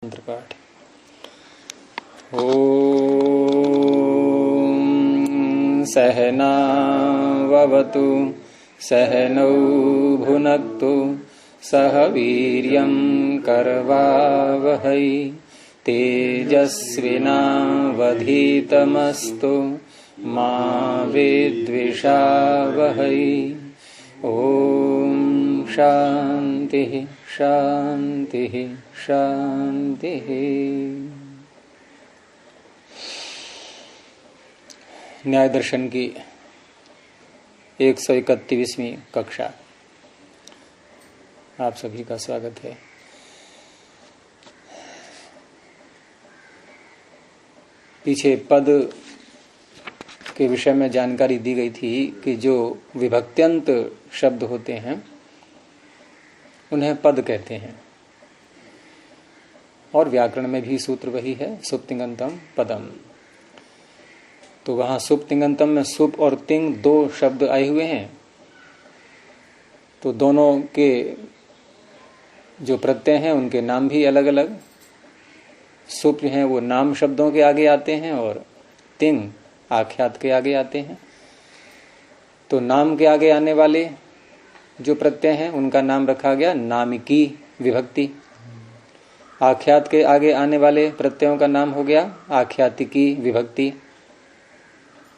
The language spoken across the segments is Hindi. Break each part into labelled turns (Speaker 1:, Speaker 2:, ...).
Speaker 1: मंत्र पाठ। ओम सहनावतु सहनौ भुनक्तु सह वीर्यं करवावहै तेजस्विनावधीतमस्तु मा विद्विषावहै। ओम शांति शांति शांति। न्याय दर्शन की 131वीं कक्षा आप सभी का स्वागत है। पीछे पद के विषय में जानकारी दी गई थी कि जो विभक्त्यंत शब्द होते हैं उन्हें पद कहते हैं, और व्याकरण में भी सूत्र वही है, सुप्तिंगंतम पदम। तो वहां सुप्तिंगंतम में सुप और तिंग दो शब्द आए हुए हैं, तो दोनों के जो प्रत्यय हैं उनके नाम भी अलग अलग। सुप हैं वो नाम शब्दों के आगे आते हैं और तिंग आख्यात के आगे आते हैं। तो नाम के आगे आने वाले जो प्रत्यय हैं उनका नाम रखा गया नामिकी विभक्ति। आख्यात के आगे आने वाले प्रत्ययों का नाम हो गया आख्यातिकी विभक्ति।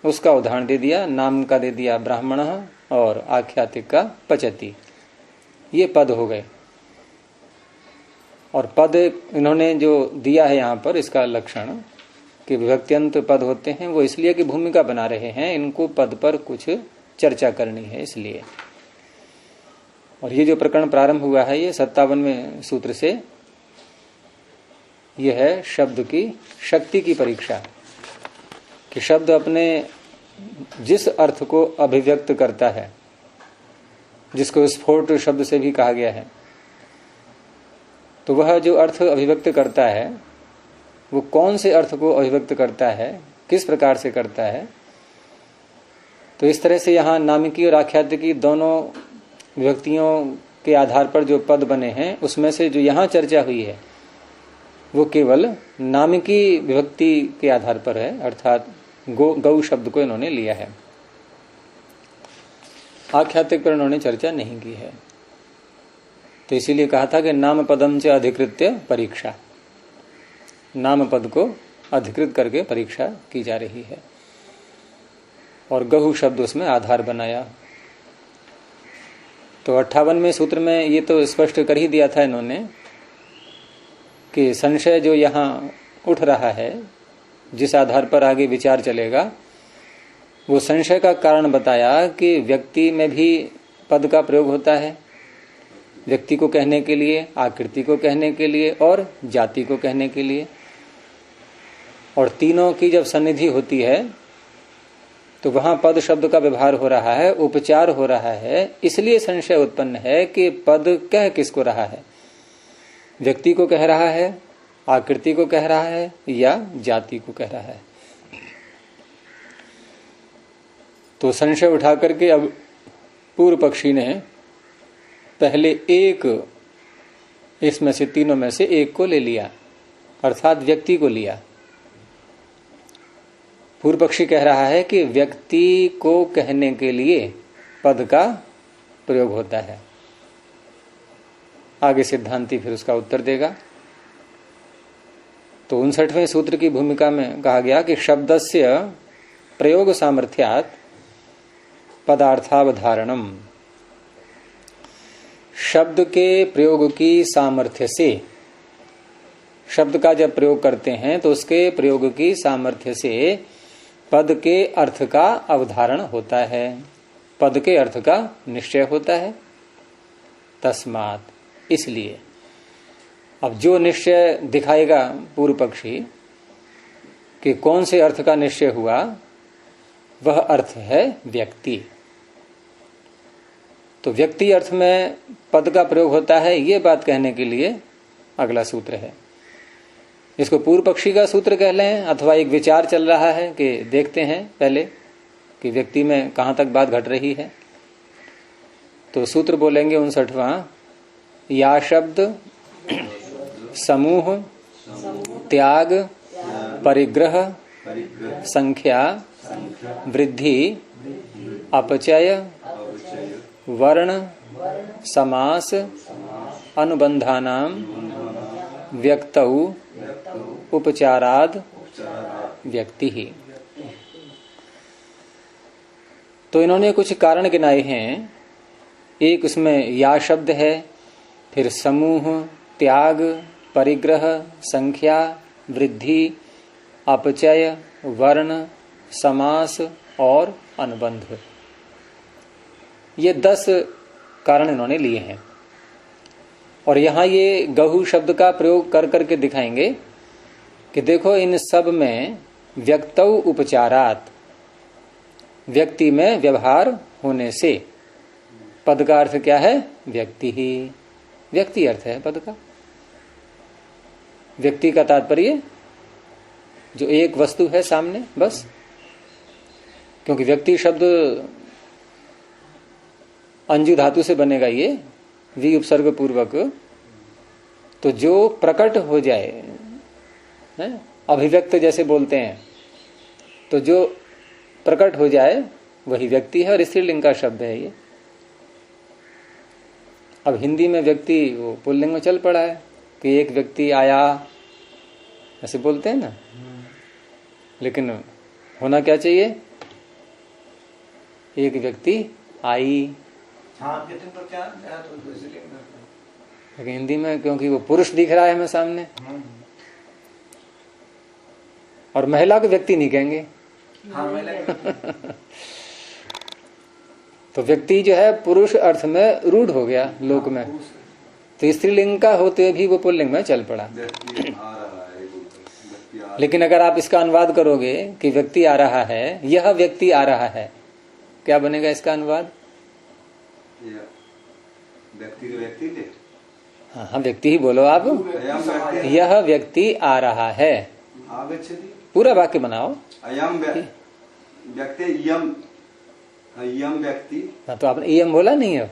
Speaker 1: उसका उदाहरण दे दिया, नाम का दे दिया ब्राह्मण और आख्यातिक का पचति। ये पद हो गए। और पद इन्होंने जो दिया है यहाँ पर, इसका लक्षण कि विभक्त्यंत पद होते हैं वो इसलिए कि भूमिका बना रहे हैं, इनको पद पर कुछ चर्चा करनी है इसलिए। और ये जो प्रकरण प्रारंभ हुआ है ये 57वें सूत्र से, यह है शब्द की शक्ति की परीक्षा, कि शब्द अपने जिस अर्थ को अभिव्यक्त करता है, जिसको स्फोट शब्द से भी कहा गया है, तो वह जो अर्थ अभिव्यक्त करता है वो कौन से अर्थ को अभिव्यक्त करता है, किस प्रकार से करता है। तो इस तरह से यहाँ नामिकी और आख्यातिकी दोनों विभक्तियों के आधार पर जो पद बने हैं उसमें से जो यहाँ चर्चा हुई है वो केवल नामिकी विभक्ति के आधार पर है, अर्थात गौ शब्द को इन्होंने लिया है। आख्यातिक पर इन्होंने चर्चा नहीं की है। तो इसीलिए कहा था कि नाम पदम च अधिकृत्य परीक्षा, नाम पद को अधिकृत करके परीक्षा की जा रही है, और गहु शब्द उसमें आधार बनाया। तो 58वें सूत्र में ये तो स्पष्ट कर ही दिया था इन्होंने कि संशय जो यहाँ उठ रहा है, जिस आधार पर आगे विचार चलेगा, वो संशय का कारण बताया कि व्यक्ति में भी पद का प्रयोग होता है, व्यक्ति को कहने के लिए, आकृति को कहने के लिए और जाति को कहने के लिए। और तीनों की जब सन्निधि होती है तो वहां पद शब्द का व्यवहार हो रहा है, उपचार हो रहा है। इसलिए संशय उत्पन्न है कि पद कह किसको रहा है, व्यक्ति को कह रहा है, आकृति को कह रहा है या जाति को कह रहा है। तो संशय उठा करके अब पूर्व पक्षी ने पहले एक, इसमें से तीनों में से एक को ले लिया, अर्थात व्यक्ति को लिया। पूर्व पक्षी कह रहा है कि व्यक्ति को कहने के लिए पद का प्रयोग होता है। आगे सिद्धांती फिर उसका उत्तर देगा। तो 59वें सूत्र की भूमिका में कहा गया कि शब्दस्य प्रयोग सामर्थ्यात् पदार्थावधारणम, शब्द के प्रयोग की सामर्थ्य से, शब्द का जब प्रयोग करते हैं तो उसके प्रयोग की सामर्थ्य से पद के अर्थ का अवधारण होता है, पद के अर्थ का निश्चय होता है। तस्मात्, इसलिए अब जो निश्चय दिखाएगा पूर्व पक्षी कि कौन से अर्थ का निश्चय हुआ, वह अर्थ है व्यक्ति। तो व्यक्ति अर्थ में पद का प्रयोग होता है, ये बात कहने के लिए अगला सूत्र है। इसको पूर्व पक्षी का सूत्र कह लें, अथवा एक विचार चल रहा है कि देखते हैं पहले कि व्यक्ति में कहां तक बात घट रही है। तो सूत्र बोलेंगे 59वां, या शब्द समूह त्याग, परिग्रह, संख्या, वृद्धि, अपचय, वर्ण, समास, अनुबंधानाम, व्यक्तौ, उपचाराद, व्यक्ति ही। तो इन्होंने कुछ कारण गिनाए हैं। एक उसमें या शब्द है, फिर समूह, त्याग, परिग्रह, संख्या, वृद्धि, अपचय, वर्ण, समास और अनुबंध। ये 10 कारण इन्होंने लिए हैं। और यहां ये गहु शब्द का प्रयोग कर करके दिखाएंगे कि देखो इन सब में व्यक्तौ उपचारात, व्यक्ति में व्यवहार होने से। पद का अर्थ क्या है? व्यक्ति ही। व्यक्ति अर्थ है पद का। व्यक्ति का तात्पर्य जो एक वस्तु है सामने, बस। क्योंकि व्यक्ति शब्द अंजु धातु से बनेगा, ये वी उपसर्ग पूर्वक। तो जो प्रकट हो जाए, है? अभिव्यक्त जैसे बोलते हैं, तो जो प्रकट हो जाए वही व्यक्ति है। और स्त्रीलिंग का शब्द है ये। अब हिंदी में व्यक्ति वो पुल्लिंग में चल पड़ा है कि एक व्यक्ति आया, ऐसे बोलते हैं ना। लेकिन होना क्या चाहिए? एक व्यक्ति आई। लेकिन हिंदी में क्योंकि वो पुरुष दिख रहा है हमें सामने, और महिला को व्यक्ति नहीं कहेंगे। तो व्यक्ति जो है पुरुष अर्थ में रूढ़ हो गया लोक में। तो स्त्रीलिंग का होते भी वो पुल्लिंग में चल पड़ा। लेकिन अगर आप इसका अनुवाद करोगे कि व्यक्ति आ रहा है, यह व्यक्ति आ रहा है, क्या बनेगा इसका अनुवाद? हाँ, व्यक्ति ही बोलो आप। यह व्यक्ति आ रहा है, पूरा वाक्य बनाओ। व्यक्ति। तो आपने इयम बोला नहीं है।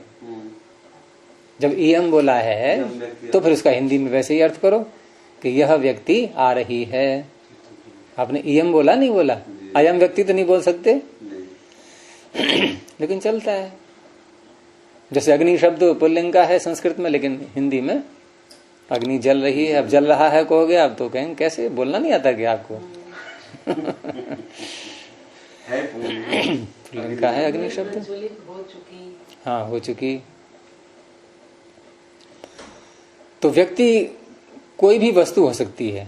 Speaker 1: जब इयम बोला है तो फिर उसका हिंदी में वैसे ही अर्थ करो कि यह व्यक्ति आ रही है। आपने इयम बोला नहीं बोला? अयम व्यक्ति तो नहीं बोल सकते। लेकिन चलता है। जैसे अग्नि शब्द पुल्लिंग का है संस्कृत में, लेकिन हिंदी में अग्नि जल रही है। अब जल रहा है कहोगे आप तो कहेंगे कैसे, बोलना नहीं आता क्या आपको? पुल्लिंग का है अग्नि शब्द। हाँ, हो चुकी। तो व्यक्ति कोई भी वस्तु हो सकती है।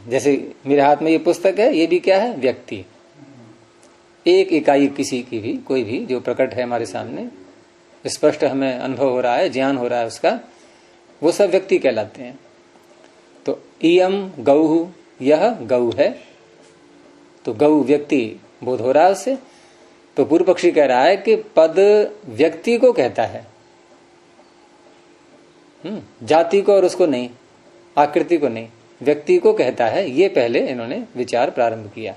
Speaker 1: जैसे मेरे हाथ में ये पुस्तक है, ये भी क्या है? व्यक्ति। एक इकाई किसी की भी, कोई भी जो प्रकट है हमारे सामने, स्पष्ट हमें अनुभव हो रहा है, ज्ञान हो रहा है उसका, वो सब व्यक्ति कहलाते हैं। तो इयम गौ, यह गौ है, तो गौ व्यक्ति बोध हो रहा है उससे। तो पूर्व पक्षी कह रहा है कि पद व्यक्ति को कहता है, जाति को और उसको नहीं, आकृति को नहीं, व्यक्ति को कहता है। ये पहले इन्होंने विचार प्रारंभ किया।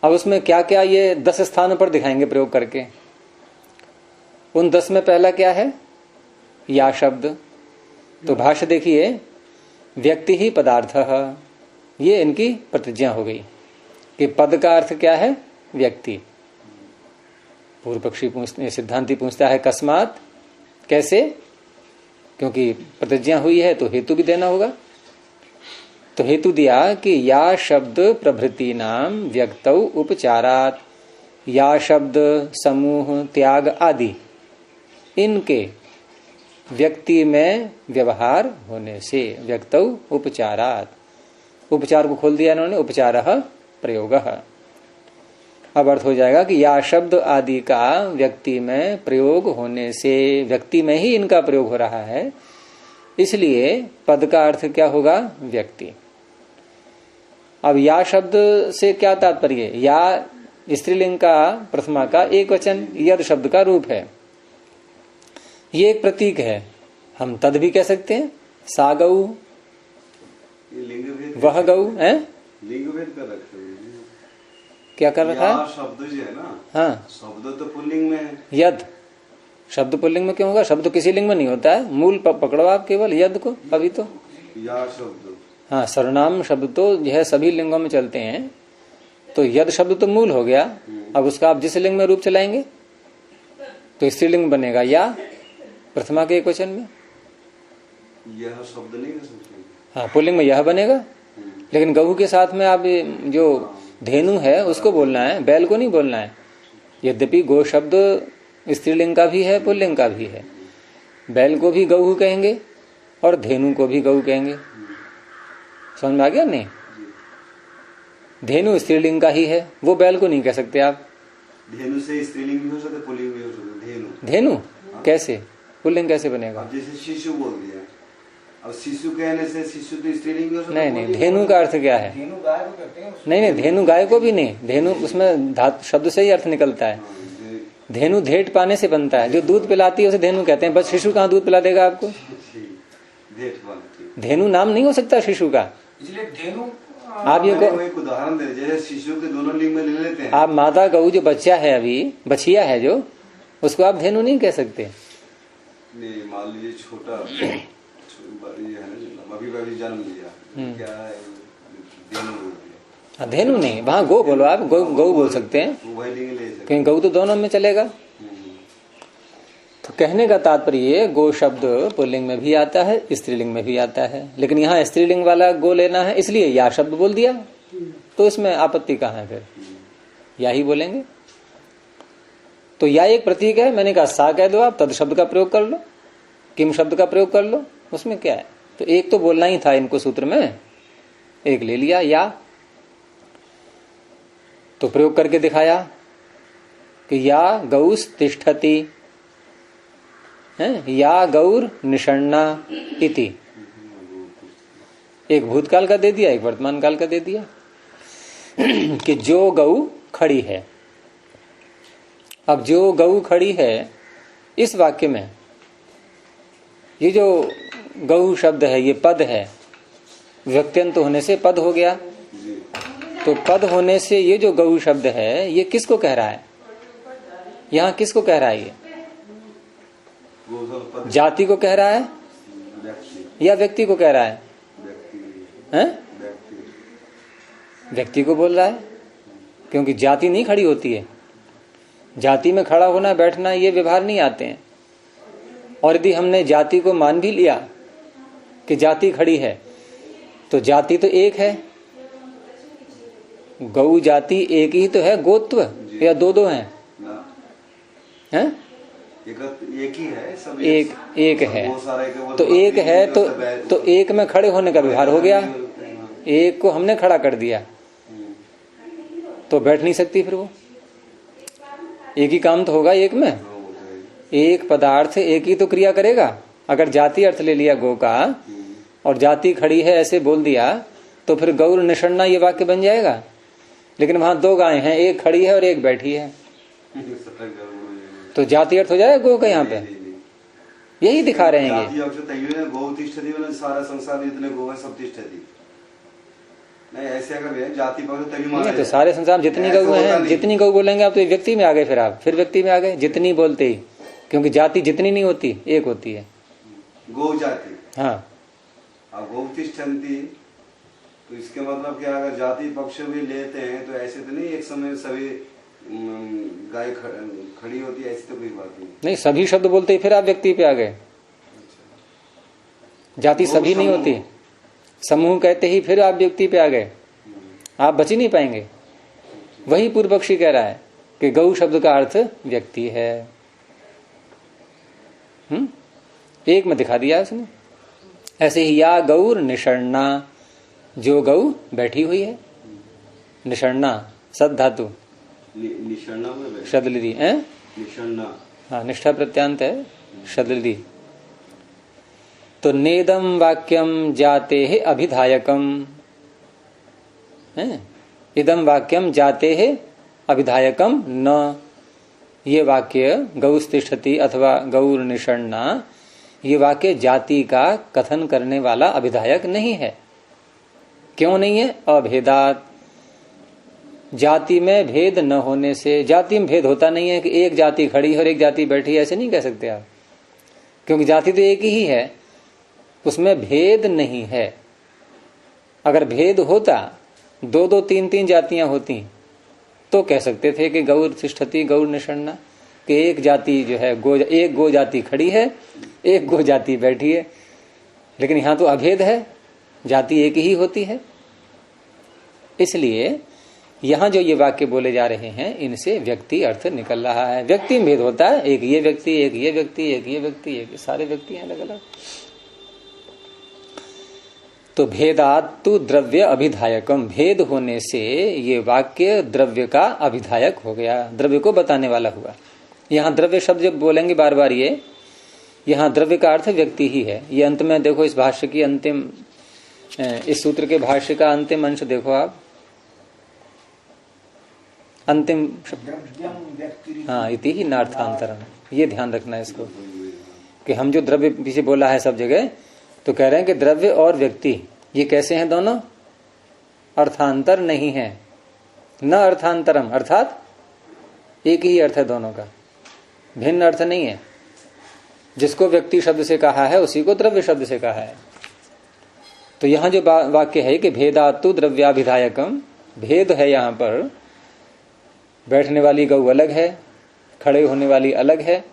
Speaker 1: अब उसमें क्या क्या ये 10 स्थानों पर दिखाएंगे प्रयोग करके। उन 10 में पहला क्या है? या शब्द। तो भाष्य देखिए, व्यक्ति ही पदार्थ, ये इनकी प्रतिज्ञा हो गई कि पद का अर्थ क्या है? व्यक्ति। पूर्व पक्षी पूछते, सिद्धांती पूछता है कस्मात, कैसे? क्योंकि प्रतिज्ञा हुई है तो हेतु भी देना होगा। तो हेतु दिया कि या शब्द प्रभृति नाम व्यक्तौ उपचारात, या शब्द समूह त्याग आदि इनके व्यक्ति में व्यवहार होने से व्यक्तौ उपचारात। उपचार को खोल दिया इन्होंने, उपचारः प्रयोगः। अब अर्थ हो जाएगा कि या शब्द आदि का व्यक्ति में प्रयोग होने से, व्यक्ति में ही इनका प्रयोग हो रहा है, इसलिए पद का अर्थ क्या होगा? व्यक्ति। अब या शब्द से क्या तात्पर्य? या स्त्रीलिंग का प्रथमा का एक वचन, यद शब्द का रूप है। ये एक प्रतीक है। हम तद भी कह सकते हैं, सा गौ, वह गौ है।
Speaker 2: लिंग भेद कर रखते हैं।
Speaker 1: क्या कर रखा है?
Speaker 2: शब्द जो है ना,
Speaker 1: हाँ,
Speaker 2: शब्द तो पुल्लिंग में है।
Speaker 1: यद शब्द पुल्लिंग में क्यों होगा? शब्द किसी लिंग में नहीं होता है। मूल पकड़ो आप केवल यद को। अभी तो
Speaker 2: या शब्द
Speaker 1: हाँ, सर्वनाम शब्द तो यह सभी लिंगों में चलते हैं। तो यद शब्द तो मूल हो गया, अब उसका आप जिस लिंग में रूप चलाएंगे तो स्त्रीलिंग बनेगा या प्रथमा के एक वचन में
Speaker 2: यह शब्द नहीं कर सकते।
Speaker 1: हाँ, पुल्लिंग में यह बनेगा। लेकिन गऊ के साथ में आप जो धेनु है उसको बोलना है, बैल को नहीं बोलना है। यद्यपि गो शब्द स्त्रीलिंग का भी है, पुल्लिंग का भी है। बैल को भी गऊ कहेंगे और धेनु को भी गऊ कहेंगे। समझ में आ गया नहीं? धेनु स्त्रीलिंग का ही है, वो बैल को नहीं कह सकते आप।
Speaker 2: धेनु से स्त्रीलिंग भी हो सकता है, पुल्लिंग भी हो सकता है। धेनु
Speaker 1: धेनु कैसे, पुल्लिंग कैसे बनेगा?
Speaker 2: अब जैसे शिशु बोल दिया, अब शिशु कहने से शिशु तो स्त्रीलिंग भी हो सकता है।
Speaker 1: नहीं, धेनु का अर्थ क्या है?
Speaker 3: धेनु गाय को कहते हैं।
Speaker 1: नहीं, धेनु गाय को भी नहीं। धेनु उसमें धातु शब्द से ही अर्थ निकलता है। धेनु धेट पाने से बनता है, जो दूध पिलाती है उसे धेनु कहते हैं। बस शिशु कहाँ दूध पिला देगा आपको? धेनु नाम नहीं हो सकता शिशु का।
Speaker 3: इसलिए धेनु
Speaker 1: आप ये
Speaker 2: एक उदाहरण दे, जैसे शिशु के दोनों लिंग में ले लेते हैं।
Speaker 1: आप माता गऊ जो बच्चा है, अभी बछिया है जो, उसको आप धेनु नहीं कह सकते।
Speaker 2: नहीं, मान लीजिए छोटा ये है ना, अभी जन्म लिया, क्या है, धेनु बोल दिया।
Speaker 1: धेनु नहीं, वहाँ गो बोलो आप, गऊ बोल सकते हैं,
Speaker 2: वही लिंग ले सकते।
Speaker 1: क्योंकि गऊ तो दोनों में चलेगा। तो कहने का तात्पर्य गो शब्द पुल्लिंग में भी आता है, स्त्रीलिंग में भी आता है। लेकिन यहाँ स्त्रीलिंग वाला गो लेना है, इसलिए या शब्द बोल दिया, तो इसमें आपत्ति कहाँ है? फिर या ही बोलेंगे। तो या एक प्रतीक है, मैंने कहा सा कह दो आप, तद शब्द का प्रयोग कर लो, किम शब्द का प्रयोग कर लो, उसमें क्या है? तो एक तो बोलना ही था इनको सूत्र में, एक ले लिया या। तो प्रयोग करके दिखाया कि या गौस तिष्ठति है, या गौर निषण्णा इति। एक भूतकाल का दे दिया, एक वर्तमान काल का दे दिया कि जो गऊ खड़ी है। अब जो गऊ खड़ी है, इस वाक्य में ये जो गऊ शब्द है ये पद है, व्यक्त्यंत होने से पद हो गया। तो पद होने से ये जो गऊ शब्द है ये किसको कह रहा है? यहाँ किसको कह रहा है? ये जाति को कह रहा है या व्यक्ति को कह रहा है? व्यक्ति को बोल रहा है, क्योंकि जाति नहीं खड़ी होती है। जाति में खड़ा होना बैठना ये व्यवहार नहीं आते हैं। और यदि हमने जाति को मान भी लिया कि जाति खड़ी है, तो जाति तो एक है, गौ जाति एक ही तो है। गोत्व या दो हैं? हैं?
Speaker 2: एक ही है, सब
Speaker 1: एक है। तो एक है तो एक में खड़े होने का व्यवहार हो गया। एक को हमने खड़ा कर दिया तो बैठ नहीं सकती फिर वो। एक ही काम तो होगा एक में, एक पदार्थ एक ही तो क्रिया करेगा। अगर जाति अर्थ ले लिया गौ का और जाति खड़ी है ऐसे बोल दिया तो फिर गौर निषण्णा ये वाक्य बन जाएगा। लेकिन वहां दो गायें हैं, एक खड़ी है और एक बैठी है, तो जाति अर्थ हो जाएगा गौ का। यहाँ पे यही दिखा रहे हैं ये।
Speaker 2: सारा संसार जितने गौ है सब तिष्ठति। नहीं ऐसे अगर जाति
Speaker 1: नहीं तो सारे संसार जितनी गौ हैं, जितनी गौ बोलेंगे आप तो व्यक्ति में आ गए। फिर आप फिर व्यक्ति में आ गए, जितनी बोलते ही, क्योंकि जाति जितनी नहीं होती, एक होती है
Speaker 2: गौ जाति।
Speaker 1: हाँ,
Speaker 2: अब गौ तिष्ठन्ति तो इसके मतलब क्या, अगर जाति पक्ष भी लेते हैं तो ऐसे तो नहीं एक समय सभी गाय खड़ी होती है, ऐसी तो कोई बात नहीं।
Speaker 1: सभी शब्द बोलते ही फिर आप व्यक्ति पे आ गए। जाति सभी नहीं होती, समूह कहते ही फिर आप व्यक्ति पे आ गए, आप बच ही नहीं पाएंगे। वही पूर्व पक्षी कह रहा है कि गौ शब्द का अर्थ व्यक्ति है। एक में दिखा दिया उसने। ऐसे ही या गौर निषण्णा, जो गौ बैठी हुई है। निषण्णा सद धातु, शदलिदी है, हाँ निष्ठा प्रत्यांत है, शदलिदी। तो नेदम वाक्यम जाते है अभिधायकम है, इदम वाक्यम जाते है अभिधायकम न। ये वाक्य गौस्तिष्ठति अथवा गौर निषण्णा, ये वाक्य जाति का कथन करने वाला अभिधायक नहीं है। क्यों नहीं है? अभेदात, जाति में भेद न होने से। जाति में भेद होता नहीं है कि एक जाति खड़ी है और एक जाति बैठी है, ऐसे नहीं कह सकते आप, क्योंकि जाति तो एक ही है, उसमें भेद नहीं है। अगर भेद होता, दो दो तीन तीन जातियां होती, तो कह सकते थे कि गौर तिष्ठति गौर निषण्णा, कि एक जाति जो है एक गो जाति खड़ी है, एक गो जाति बैठी है। लेकिन यहां तो अभेद है, जाति एक ही होती है। इसलिए यहां जो ये वाक्य बोले जा रहे हैं, इनसे व्यक्ति अर्थ निकल रहा है। व्यक्ति में भेद होता है, एक ये व्यक्ति, एक ये व्यक्ति, एक ये व्यक्ति, एक सारे व्यक्ति हैं अलग अलग। तो भेदातु द्रव्य अभिधायकम, भेद होने से ये वाक्य द्रव्य का अभिधायक हो गया, द्रव्य को बताने वाला हुआ। यहां द्रव्य शब्द जब बोलेंगे बार बार, ये यहां द्रव्य का अर्थ व्यक्ति ही है। ये अंत में देखो, इस भाष्य की अंतिम, इस सूत्र के भाष्य का अंतिम अंश देखो आप, अंतिम हाँ, इति ही नार्थांतरम, ये ध्यान रखना है इसको, कि हम जो द्रव्य पीछे बोला है सब जगह, तो कह रहे हैं कि द्रव्य और व्यक्ति ये कैसे हैं दोनों, अर्थांतर नहीं है, न अर्थांतरम, अर्थात एक ही अर्थ है दोनों का, भिन्न अर्थ नहीं है। जिसको व्यक्ति शब्द से कहा है उसी को द्रव्य शब्द से कहा है। तो यहां जो वाक्य है कि भेदातु द्रव्याभिधायकम, भेद है यहां पर, बैठने वाली गौ अलग है, खड़े होने वाली अलग है,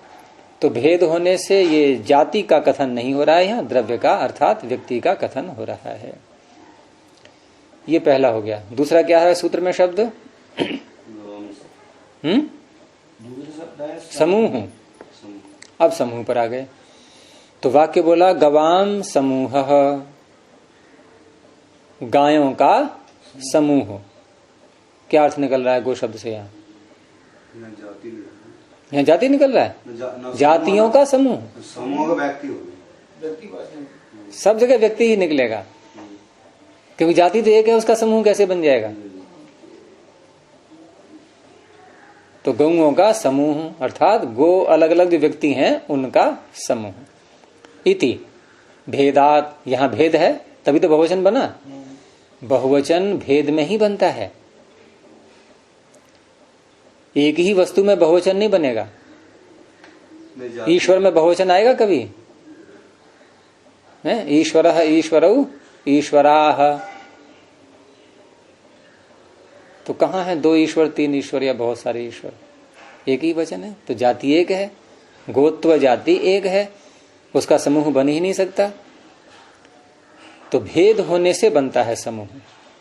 Speaker 1: तो भेद होने से ये जाति का कथन नहीं हो रहा है, यहां द्रव्य का अर्थात व्यक्ति का कथन हो रहा है। ये पहला हो गया। दूसरा क्या है सूत्र में शब्द, समूह। अब समूह पर आ गए, तो वाक्य बोला गवाम समूह, गायों का समूह। क्या अर्थ निकल रहा है गो शब्द से? यहाँ जाति निकल रहा है, जातियों का समूह,
Speaker 2: समूह का व्यक्ति हो,
Speaker 1: सब जगह व्यक्ति ही निकलेगा, क्योंकि जाति तो एक है, उसका समूह कैसे बन जाएगा? तो गौओं का समूह अर्थात गो अलग अलग जो व्यक्ति हैं उनका समूह। इति भेदात, यहां भेद है तभी तो बहुवचन बना, बहुवचन भेद में ही बनता है। एक ही वस्तु में बहुवचन नहीं बनेगा। ईश्वर में बहुवचन आएगा कभी? ईश्वरः ईश्वरौ ईश्वराः, तो कहाँ है दो ईश्वर, तीन ईश्वर या बहुत सारे ईश्वर? एक ही वचन है। तो जाति एक है, गोत्व जाति एक है, उसका समूह बन ही नहीं सकता। तो भेद होने से बनता है समूह।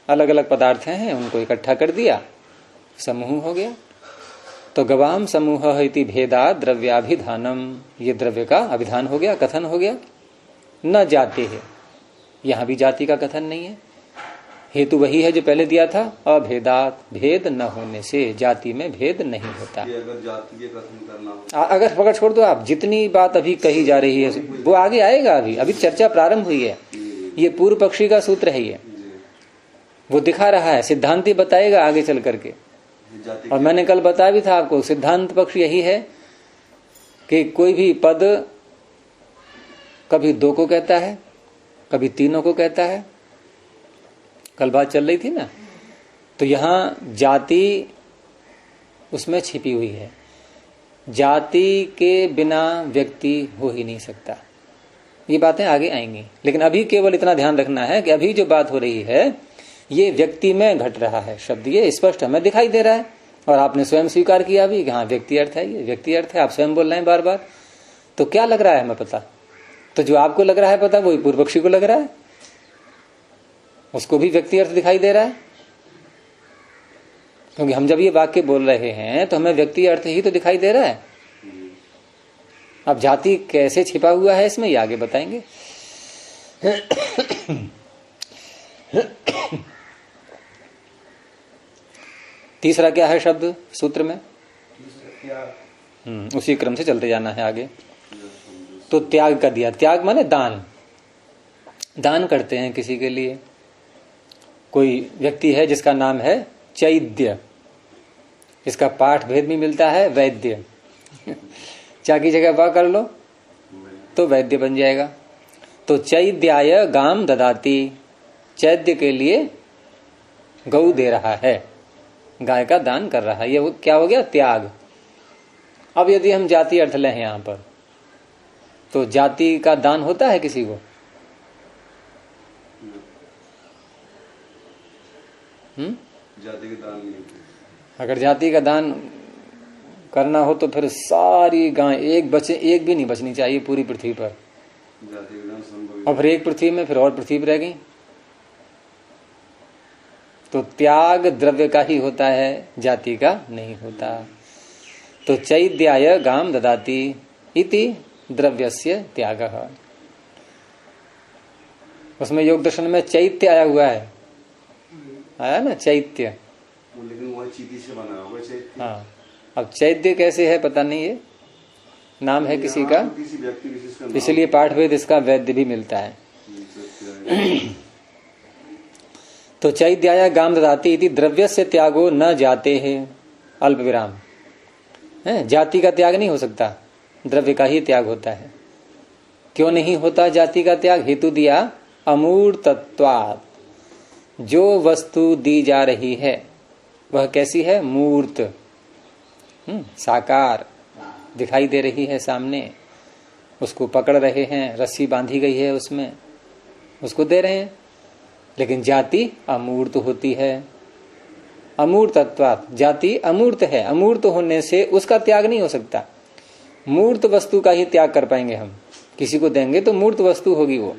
Speaker 1: अलग अलग पदार्थ हैं, उनको इकट्ठा कर दिया, समूह हो गया। तो गवाम समूह इति भेदा द्रव्याभिधानम, ये द्रव्य का अभिधान हो गया, कथन हो गया। न जाति है, यहां भी जाति का कथन नहीं है। हेतु वही है जो पहले दिया था, अभेदात, भेद न होने से जाति में भेद नहीं होता।
Speaker 2: अगर जाति के कथन करना हो,
Speaker 1: अगर पकड़ छोड़ दो आप, जितनी बात अभी कही जा रही है वो आगे आएगा। अभी चर्चा प्रारंभ हुई है, ये पूर्व पक्षी का सूत्र है, ये वो दिखा रहा है, सिद्धांति बताएगा आगे चल करके। और मैंने कल बताया भी था आपको, सिद्धांत पक्ष यही है कि कोई भी पद कभी दो को कहता है, कभी तीनों को कहता है। कल बात चल रही थी ना, तो यहां जाति उसमें छिपी हुई है। जाति के बिना व्यक्ति हो ही नहीं सकता। ये बातें आगे आएंगी, लेकिन अभी केवल इतना ध्यान रखना है कि अभी जो बात हो रही है ये व्यक्ति में घट रहा है। शब्द ये स्पष्ट हमें दिखाई दे रहा है, और आपने स्वयं स्वीकार किया भी कि हाँ व्यक्ति अर्थ है, ये व्यक्ति अर्थ है। आप स्वयं बोल रहे हैं बार बार, तो क्या लग रहा है हमें पता? तो जो आपको लग रहा है पता, वही पूर्व पक्षी को लग रहा है, उसको भी व्यक्ति अर्थ दिखाई दे रहा है। क्योंकि हम जब ये वाक्य बोल रहे हैं तो हमें व्यक्ति अर्थ ही तो दिखाई दे रहा है। अब जाति कैसे छिपा हुआ है इसमें, ये आगे बताएंगे। तीसरा क्या है शब्द सूत्र में? उसी क्रम से चलते जाना है आगे। तो त्याग का दिया, त्याग माने दान। दान करते हैं किसी के लिए। कोई व्यक्ति है जिसका नाम है चैद्य, इसका पाठ भेद भी मिलता है वैद्य। चा की जगह वा कर लो तो वैद्य बन जाएगा। तो चैद्याय गाम ददाती, चैद्य के लिए गौ दे रहा है, गाय का दान कर रहा है। ये वो क्या हो गया? त्याग। अब यदि हम जाति अर्थ लें यहां पर, तो जाति का दान होता है किसी को?
Speaker 2: जाति का दान नहीं।
Speaker 1: अगर जाति का दान करना हो तो फिर सारी गाय एक भी नहीं बचनी चाहिए पूरी पृथ्वी पर।
Speaker 2: जाति का दान संभव।
Speaker 1: और फिर एक पृथ्वी में फिर और पृथ्वी रह गई। तो त्याग द्रव्य का ही होता है, जाति का नहीं होता। तो चैद्याय गाम ददाति इति द्रव्यस्य त्यागः। उसमें योग दर्शन में चैत्य आया हुआ है, आया ना चैत्य।
Speaker 2: लेकिन वह चीटी से बना होगा चैत्य।
Speaker 1: हाँ, अब चैत्य कैसे है पता नहीं, है नाम है किसी का,
Speaker 2: किसी व्यक्ति विशेष का।
Speaker 1: इसलिए पाठवेद इसका वैद्य भी मिलता है। तो चैद्याय गाम ददाति इति द्रव्यस्य त्यागो न जाते है अल्प विराम है। जाति का त्याग नहीं हो सकता, द्रव्य का ही त्याग होता है। क्यों नहीं होता जाति का त्याग? हेतु दिया अमूर्तत्वात्। जो वस्तु दी जा रही है वह कैसी है? मूर्त, साकार दिखाई दे रही है सामने, उसको पकड़ रहे हैं, रस्सी बांधी गई है उसमें, उसको दे रहे हैं। लेकिन जाति अमूर्त होती है। अमूर्तत्वात्, जाति अमूर्त है, अमूर्त होने से उसका त्याग नहीं हो सकता। मूर्त वस्तु का ही त्याग कर पाएंगे हम, किसी को देंगे तो मूर्त वस्तु होगी वो।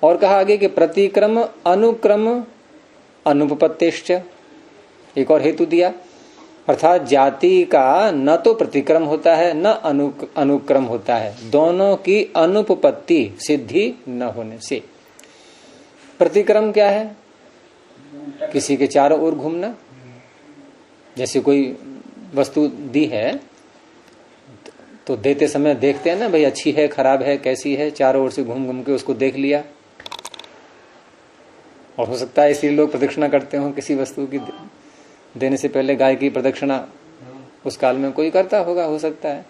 Speaker 1: और कहा आगे कि प्रतिक्रम अनुक्रम अनुपपत्तिश्च, एक और हेतु दिया, अर्थात जाति का न तो प्रतिक्रम होता है न अनुक्रम होता है, दोनों की अनुपपत्ति सिद्धि न होने से। प्रतिक्रम क्या है? किसी के चारों ओर घूमना। जैसे कोई वस्तु दी है तो देते समय देखते हैं ना भाई अच्छी है खराब है कैसी है, चारों ओर से घूम घूम के उसको देख लिया। और हो सकता है इसलिए लोग प्रदक्षिणा करते हो किसी वस्तु की देने से पहले, गाय की प्रदक्षिणा उस काल में कोई करता होगा, हो सकता है।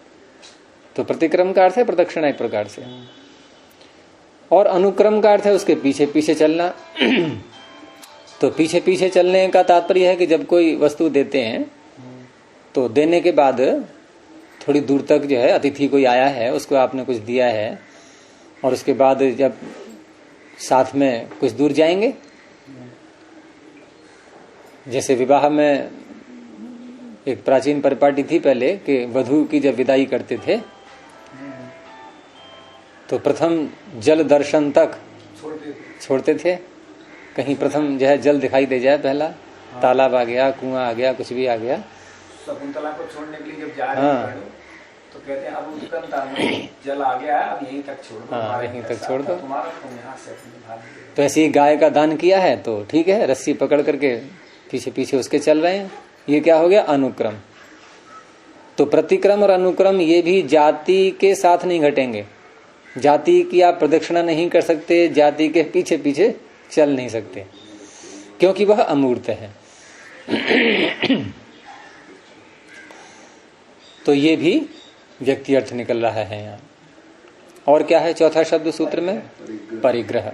Speaker 1: तो प्रतिक्रम का अर्थ है प्रदक्षिणा एक प्रकार से, और अनुक्रम का अर्थ है उसके पीछे पीछे चलना। तो पीछे पीछे चलने का तात्पर्य है कि जब कोई वस्तु देते हैं तो देने के बाद थोड़ी दूर तक जो है अतिथि कोई आया है, उसको आपने कुछ दिया है, और उसके बाद जब साथ में कुछ दूर जाएंगे, जैसे विवाह में एक प्राचीन परिपाटी थी पहले कि वधू की जब विदाई करते थे तो प्रथम जल दर्शन तक छोड़ते थे। कहीं प्रथम जो है जल दिखाई दे जाए, पहला तालाब आ गया, कुआं आ गया, कुछ भी आ गया।
Speaker 3: शकुंतला को छोड़ने के लिए जब जा रहे हैं तो कहते हैं अब जल आ गया है, अब यहीं तक छोड़ दो।
Speaker 1: हाँ, यहीं तक छोड़ दो।
Speaker 3: यहाँ से
Speaker 1: तो ऐसी गाय का दान किया है तो ठीक है, रस्सी पकड़ करके पीछे पीछे उसके चल रहे हैं, ये क्या हो गया? अनुक्रम। तो प्रतिक्रम और अनुक्रम ये भी जाति के साथ नहीं घटेंगे। जाति की आप प्रदक्षिणा नहीं कर सकते, जाति के पीछे पीछे चल नहीं सकते, क्योंकि वह अमूर्त है। तो ये भी व्यक्ति अर्थ निकल रहा है यहाँ। और क्या है चौथा शब्द सूत्र में? परिग्रह।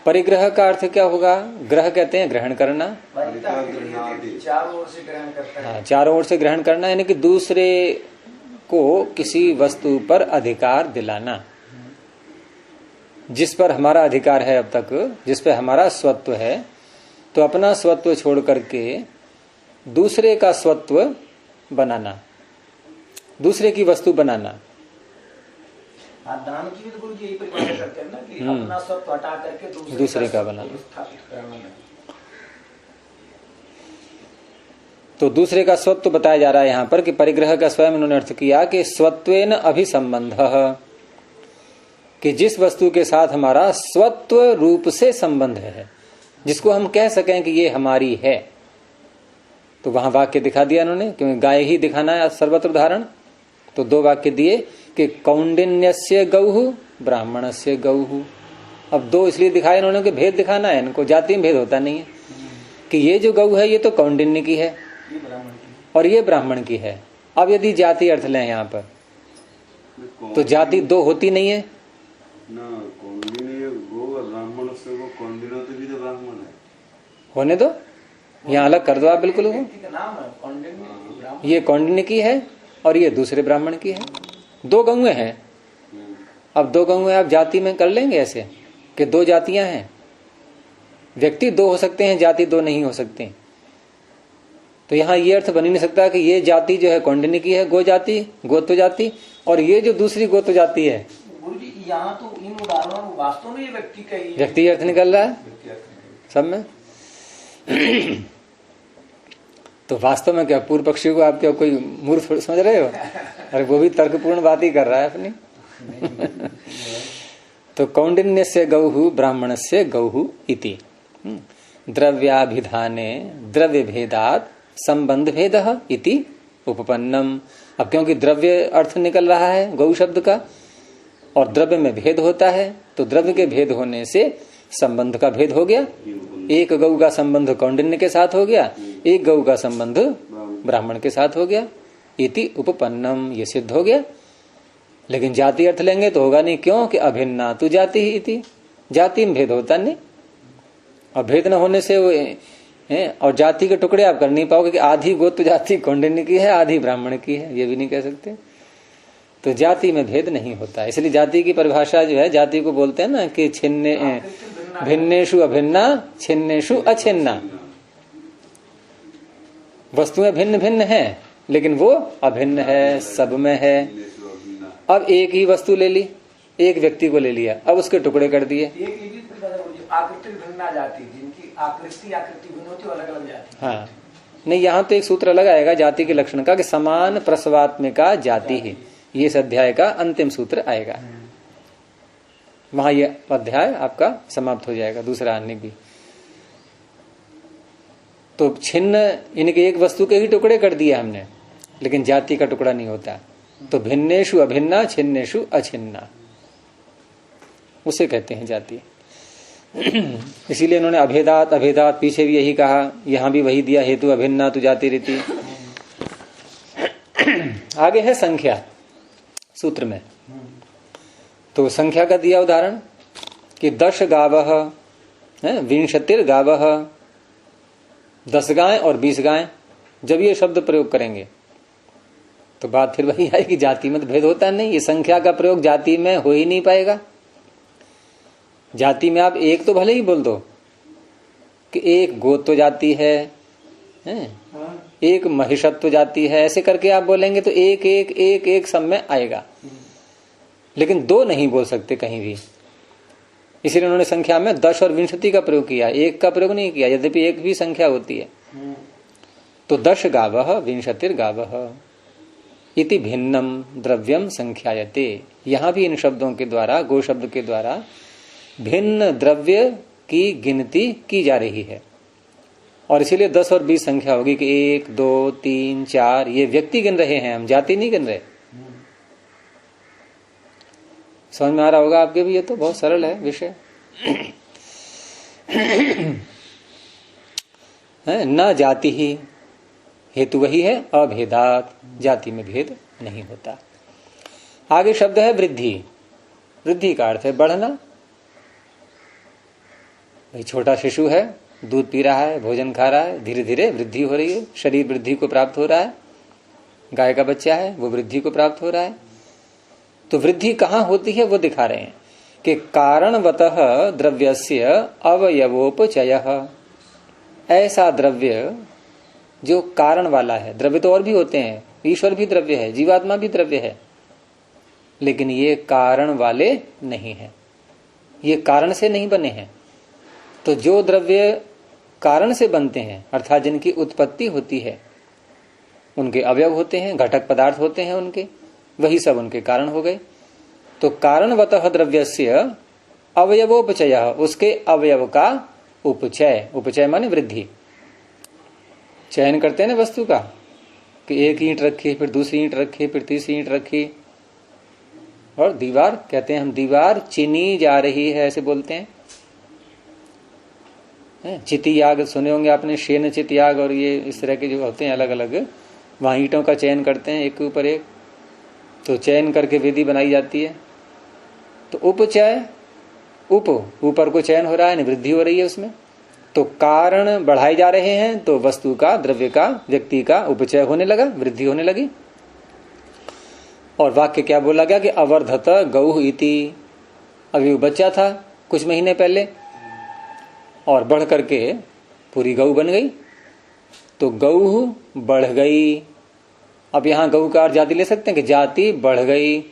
Speaker 1: परिग्रह का अर्थ क्या होगा? ग्रह कहते हैं ग्रहण करना,
Speaker 3: चारों ओर से ग्रहण करता है।
Speaker 1: हाँ, चारों ओर से ग्रहण करना, यानी कि दूसरे को किसी वस्तु पर अधिकार दिलाना। जिस पर हमारा अधिकार है अब तक, जिस पर हमारा स्वत्व है, तो अपना स्वत्व छोड़ करके दूसरे का स्वत्व बनाना, दूसरे की वस्तु बनाना।
Speaker 3: दान की भी तो गुरु जी यही परिभाषा करते हैं ना कि अपना स्वत्व हटा करके
Speaker 1: दूसरे का बनाना।
Speaker 3: स्थापित करना।
Speaker 1: तो दूसरे का स्वत्व बताया जा रहा है यहाँ पर कि परिग्रह का स्वयं उन्होंने अर्थ किया कि स्वत्वेन अभिसंबंध, कि जिस वस्तु के साथ हमारा स्वत्व रूप से संबंध है, जिसको हम कह सकें कि ये हमारी है। तो वहां वाक्य दिखा दिया उन्होंने, क्योंकि गाय ही दिखाना है सर्वत्र उदाहरण। तो दो वाक्य दिए कि कौंडिन्यस्य गौहु ब्राह्मणस्य गौहु। अब दो इसलिए दिखाए इन्होंने कि भेद दिखाना है इनको, जाति में भेद होता नहीं है कि ये जो गौ है ये तो कौंडिन्य की है और ये ब्राह्मण की है। अब यदि जाति अर्थ लें यहाँ पर तो जाति दो होती नहीं है
Speaker 2: ना, कौंडिन्य गो और ब्राह्मण से वो कौंडिन्य तो भी तो ब्राह्मण है।
Speaker 1: होने दो, यहाँ अलग कर दो आप बिल्कुल। वो ये कौंडिन्य की है और ये दूसरे ब्राह्मण की है, दो गौएं हैं। अब दो गौएं आप जाति में कर लेंगे ऐसे कि दो जातियां हैं, व्यक्ति दो हो सकते हैं, जाति दो नहीं हो सकते। तो यहां ये अर्थ बन ही नहीं सकता कि ये जाति जो है कौंडिन्य की है, गो जाति, गोत्व जाति, और ये जो दूसरी गोत्व जाति है।
Speaker 3: गुरु जी यहाँ तो इन उदाहरणों में वास्तव में ये व्यक्ति का ही
Speaker 1: व्यक्ति अर्थ निकल रहा है सब में। तो वास्तव में क्या पूर्व पक्षी को आप क्या कोई मूर्ख समझ रहे हो? अरे वो भी तर्कपूर्ण बात ही कर रहा है अपनी। तो कौंडिन्य से गौहु ब्राह्मण से गौहु इति द्रव्याभिधाने द्रव्य भेदात संबंध भेद इति उपपन्नम। अब क्योंकि द्रव्य अर्थ निकल रहा है गौ शब्द का और द्रव्य में भेद होता है, तो द्रव्य के भेद होने से संबंध का भेद हो गया। एक गौ का संबंध कौंडिन्य के साथ हो गया, एक गौ का संबंध ब्राह्मण के साथ हो गया। इति उपपन्नम, ये सिद्ध हो गया। लेकिन जाति अर्थ लेंगे तो होगा नहीं, क्यों कि अभिन्ना तु जाति ही इति, जाति में भेद होता नहीं। और भेद न होने से वो और जाति के टुकड़े आप कर नहीं पाओगे कि आधी गोत्र जाति कौंडिन्य की है, आधी ब्राह्मण की है, ये भी नहीं कह सकते। तो जाति में भेद नहीं होता। इसलिए जाति की परिभाषा जो है, जाति को बोलते हैं ना कि छिन्ने भिन्नेषु अभिन्ना छिन्नेषु अछिन्ना। वस्तुएं भिन्न भिन्न है लेकिन वो अभिन्न है, सब में है। अब एक ही वस्तु ले ली, एक व्यक्ति को ले लिया, अब उसके टुकड़े कर दिए।
Speaker 3: आकृति भिन्न जाति, जिनकी आकृति भिन्न होती है, अलग अलग जाति।
Speaker 1: हाँ, नहीं यहाँ तो एक सूत्र अलग आएगा जाति के लक्षण का कि समान प्रसवात्मिका जाति है। ये इस अध्याय का अंतिम सूत्र आएगा। वहां ये अध्याय आपका समाप्त हो जाएगा, दूसरा अन्य भी। तो छिन्न इनके एक वस्तु के ही टुकड़े कर दिए हमने, लेकिन जाति का टुकड़ा नहीं होता। तो भिन्नेषु अभिन्ना छिन्नेषु अछिन्ना, उसे कहते हैं जाति। इसीलिए उन्होंने अभेदात अभेदात पीछे भी यही कहा, यहां भी वही दिया, हेतु अभिन्ना तु जाति रीति। आगे है संख्या सूत्र में। तो संख्या का दिया उदाहरण कि 10 गावः विंशतिर् गावः, 10 गाय और 20 गाय। जब ये शब्द प्रयोग करेंगे तो बात फिर वही है कि जाति में तो भेद होता नहीं। ये संख्या का प्रयोग जाति में हो ही नहीं पाएगा। जाति में आप एक तो भले ही बोल दो कि एक गोत्व जाति है, एक महिषत्व जाति है, ऐसे करके आप बोलेंगे तो एक एक एक एक सब में आएगा, लेकिन दो नहीं बोल सकते कहीं भी। इसीलिए उन्होंने संख्या में 10 और विंशति का प्रयोग किया, एक का प्रयोग नहीं किया, यद्यपि एक भी संख्या होती है। तो 10 गावः विंशतिर् गावः इति भिन्नम द्रव्यम संख्यायते। यहां भी इन शब्दों के द्वारा, गो शब्द के द्वारा भिन्न द्रव्य की गिनती की जा रही है। और इसीलिए 10 और 20 संख्या होगी कि 1 2 3 4, ये व्यक्ति गिन रहे हैं, हम जाति नहीं गिन रहे। समझ में आ रहा होगा आपके भी? ये तो बहुत सरल है विषय। न जाति ही, हेतु वही है अभेदात, जाति में भेद नहीं होता। आगे शब्द है वृद्धि। वृद्धि का अर्थ है बढ़ना। भाई छोटा शिशु है, दूध पी रहा है, भोजन खा रहा है, धीरे धीरे वृद्धि हो रही है, शरीर वृद्धि को प्राप्त हो रहा है। गाय का बच्चा है, वो वृद्धि को प्राप्त हो रहा है। तो वृद्धि कहां होती है वो दिखा रहे हैं कि कारणवतः द्रव्यस्य अवयवोपचयः। ऐसा द्रव्य जो कारण वाला है, द्रव्य तो और भी होते हैं, ईश्वर भी द्रव्य है, जीवात्मा भी द्रव्य है, लेकिन ये कारण वाले नहीं है, ये कारण से नहीं बने हैं। तो जो द्रव्य कारण से बनते हैं, अर्थात जिनकी उत्पत्ति होती है, उनके अवयव होते हैं, घटक पदार्थ होते हैं उनके, वही सब उनके कारण हो गए। तो कारणवतः द्रव्यस्य अवयवोपचयः, उसके अवयव का उपचय, उपचय माने वृद्धि। चयन करते हैं ना वस्तु का कि एक ईंट रखी, फिर दूसरी ईंट रखी, फिर तीसरी ईंट रखी। और दीवार कहते हैं हम, दीवार चिनी जा रही है, ऐसे बोलते हैं। चिति याग सुने होंगे आपने, शेन चित याग, और ये इस तरह के जो होते हैं अलग अलग, वहां ईंटों का चयन करते हैं एक के ऊपर एक, तो चयन करके वेदी बनाई जाती है। तो उपचय, ऊपर को चयन हो रहा है, वृद्धि हो रही है उसमें। तो कारण बढ़ाए जा रहे हैं, तो वस्तु का, द्रव्य का, व्यक्ति का उपचय होने लगा, वृद्धि होने लगी। और वाक्य क्या बोला गया कि अवर्धत गौः इति। अभी वो बच्चा था कुछ महीने पहले, और बढ़ करके पूरी गऊ बन गई, तो गऊ बढ़ गई। अब यहां गऊ का अर्थ जाति ले सकते हैं कि जाति बढ़ गई।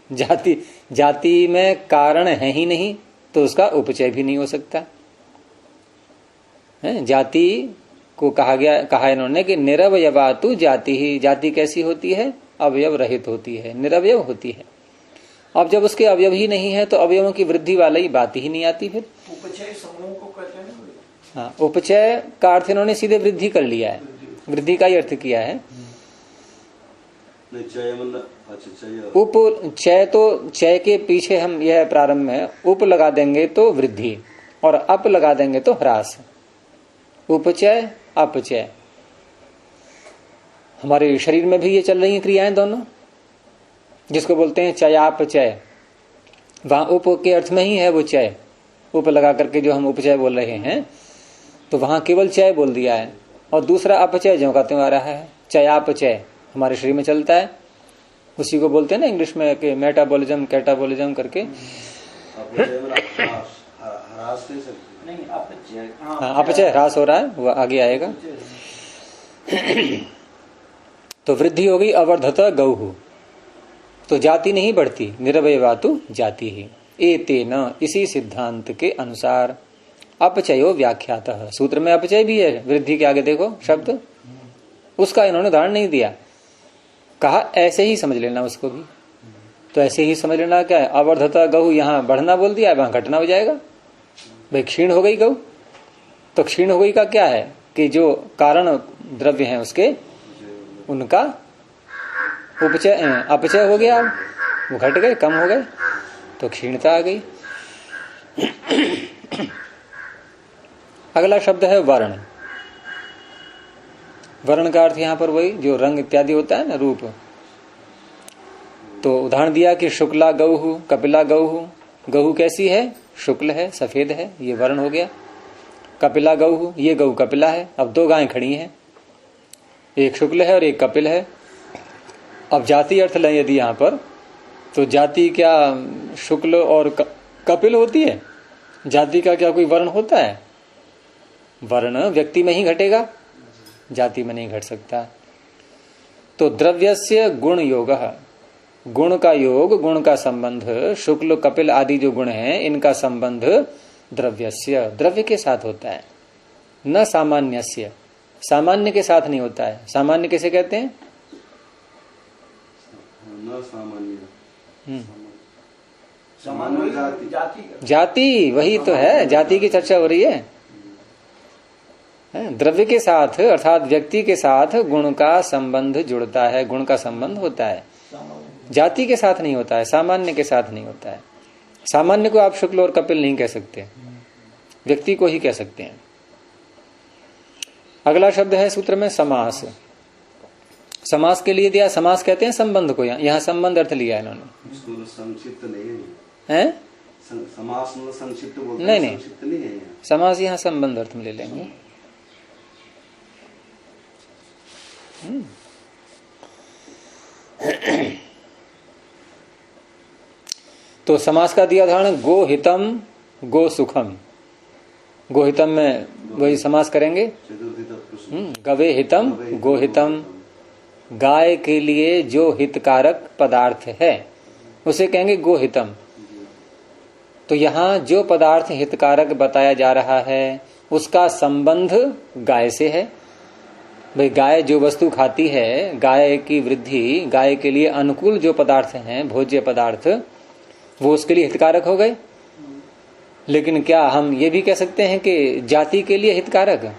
Speaker 1: जाति में कारण है ही नहीं, तो उसका उपचय भी नहीं हो सकता है। जाति को कहा इन्होंने कि निरवयवातु जाति ही। जाति कैसी होती है? अवयव रहित होती है, निरवयव होती है। अब जब उसके अवयव ही नहीं है तो अवयवों की वृद्धि वाली बात ही नहीं आती। फिर
Speaker 3: उपचय समूह को कहते हैं।
Speaker 1: हाँ, उपचय का अर्थ इन्होंने सीधे वृद्धि कर लिया है, वृद्धि का ही अर्थ किया है। उपचय तो चय के पीछे हम यह प्रारंभ में उप लगा देंगे तो वृद्धि और अप लगा देंगे तो ह्रास। उपचय अपचय, हमारे शरीर में भी ये चल रही हैं क्रियाएं दोनों, जिसको बोलते हैं चयापचय। वहां उप के अर्थ में ही है वो चय, उप लगा करके जो हम उपचय बोल रहे हैं, तो वहां केवल चय बोल दिया है। और दूसरा अपचय जो का त्यों आ रहा है, चयापचय हमारे शरीर में चलता है, उसी को बोलते हैं ना इंग्लिश में कि मेटाबॉलिज्म कैटाबॉलिज्म करके। हाँ, अपचय ह्रास हो रहा है, वो आगे आएगा। तो वृद्धि हो गई अवर्धत गौहु, तो जाति नहीं बढ़ती, निरवयवातु जाति ही। एतेन, इसी सिद्धांत के अनुसार अपचयो व्याख्यातः, सूत्र में अपचय भी है, वृद्धि के आगे देखो शब्द, उसका इन्होंने उदाहरण नहीं दिया, कहा ऐसे ही समझ लेना उसको भी। तो ऐसे ही समझ लेना क्या है, अवर्धता गहु, यहां बढ़ना बोल दिया, वहां घटना हो जाएगा। भाई क्षीण हो गई गहु, तो क्षीण हो गई का क्या है कि जो कारण द्रव्य हैं उसके, उनका उपचय अपचय हो गया, वो घट गए, कम हो गए, तो क्षीणता आ गई। अगला शब्द है वर्ण। वर्ण का अर्थ यहां पर वही जो रंग इत्यादि होता है ना, रूप। तो उदाहरण दिया कि शुक्ला गौहु, कपिला गौहु। गहु कैसी है? शुक्ल है, सफेद है, ये वर्ण हो गया। कपिला गौहु, ये गौ कपिला है। अब दो गायें खड़ी हैं, एक शुक्ल है और एक कपिल है। अब जाति अर्थ लें यदि यहां पर, तो जाति क्या शुक्ल और कपिल होती है? जाति का क्या कोई वर्ण होता है? वर्ण व्यक्ति में ही घटेगा, जाति में नहीं घट सकता। तो द्रव्यस्य गुण योग, गुण का योग, गुण का संबंध, शुक्ल कपिल आदि जो गुण हैं, इनका संबंध द्रव्यस्य, द्रव्य के साथ होता है, न सामान्यस्य, सामान्य के साथ नहीं होता है। सामान्य कैसे कहते हैं?
Speaker 2: न सामान्य,
Speaker 1: जाति, वही तो है, जाति की चर्चा हो रही है। द्रव्य के साथ अर्थात व्यक्ति के साथ गुण का संबंध जुड़ता है, गुण का संबंध होता है, जाति के साथ नहीं होता है, सामान्य के साथ नहीं होता है। सामान्य को आप शुक्ल और कपिल नहीं कह सकते, व्यक्ति को ही कह सकते हैं। अगला शब्द है सूत्र में समास। समास के लिए दिया, समास कहते हैं संबंध को, यहाँ संबंध अर्थ लिया है इन्होंने।
Speaker 2: संक्षिप्त नहीं
Speaker 1: है,
Speaker 2: समास संक्षिप्त बोलते
Speaker 1: नहीं,
Speaker 2: नहीं, संक्षिप्त नहीं है।
Speaker 1: समास यहाँ संबंध अर्थ में ले लेंगे। तो समास का दिया उदाहरण गो हितम गो सुखम। गो हितम में वही समास करेंगे, गवे हितम गो हितम, गाय के लिए जो हितकारक पदार्थ है उसे कहेंगे गो हितम। तो यहां जो पदार्थ हितकारक बताया जा रहा है उसका संबंध गाय से है। भाई गाय जो वस्तु खाती है, गाय की वृद्धि, गाय के लिए अनुकूल जो पदार्थ हैं, भोज्य पदार्थ, वो उसके लिए हितकारक हो गए। लेकिन क्या हम ये भी कह सकते हैं कि जाति के लिए हितकारक?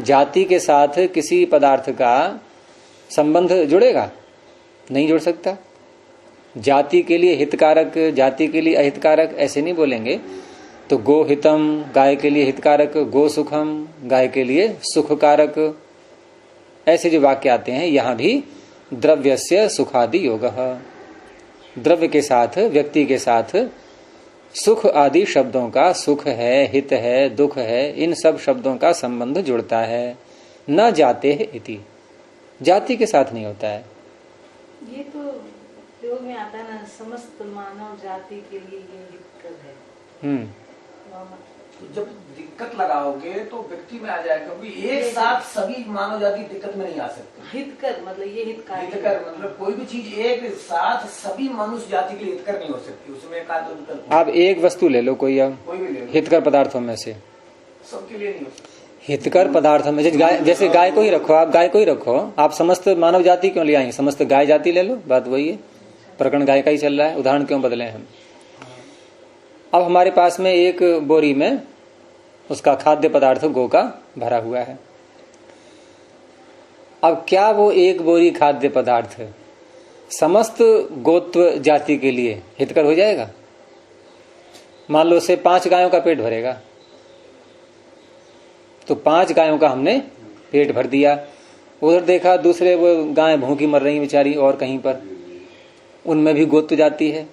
Speaker 1: जाति के साथ किसी पदार्थ का संबंध जुड़ेगा? नहीं जुड़ सकता। जाति के लिए हितकारक, जाति के लिए अहितकारक, ऐसे नहीं बोलेंगे। तो गो हितम गाय के लिए हितकारक, गो सुखम गाय के लिए सुखकारक, ऐसे जो वाक्य आते हैं, यहां भी द्रव्यस्य सुखादि योगः, द्रव्य के साथ, व्यक्ति के साथ सुख आदि शब्दों का, सुख है, हित है, दुख है, इन सब शब्दों का संबंध जुड़ता है। न जाते है इति, जाति के साथ नहीं होता है।
Speaker 4: ये तो योग में आता है ना, समस्त मानव जाति के लिए ये हितकर है।
Speaker 3: तो जब दिक्कत लगाओगे तो व्यक्ति में आ जाएगा, क्योंकि एक साथ सभी मानव जाति दिक्कत में नहीं आ सकते।
Speaker 4: हितकर मतलब ये हितकारी,
Speaker 3: हितकर मतलब कोई भी चीज एक साथ सभी मनुष्य जाति के लिए हितकर नहीं हो सकती, उसमें एक आध विकल्प।
Speaker 1: आप एक वस्तु ले लो, कोई
Speaker 3: भी ले लो,
Speaker 1: हितकर पदार्थों में से
Speaker 3: सबके लिए नहीं हो सकती।
Speaker 1: हितकर पदार्थों में जैसे गाय को ही रखो, आप गाय को ही रखो, आप समस्त मानव जाति क्यों ले आएंगे? समस्त गाय जाति ले लो, बात वही है, प्रकरण गाय का ही चल रहा है, उदाहरण क्यों बदले हम? अब हमारे पास में एक बोरी में उसका खाद्य पदार्थ गौ का भरा हुआ है। अब क्या वो एक बोरी खाद्य पदार्थ समस्त गोत्र जाति के लिए हितकर हो जाएगा? मान लो से 5 गायों का पेट भरेगा, तो 5 गायों का हमने पेट भर दिया। उधर देखा दूसरे वो गाय भूखी मर रही बेचारी और कहीं पर, उनमें भी गोत्र जाति है,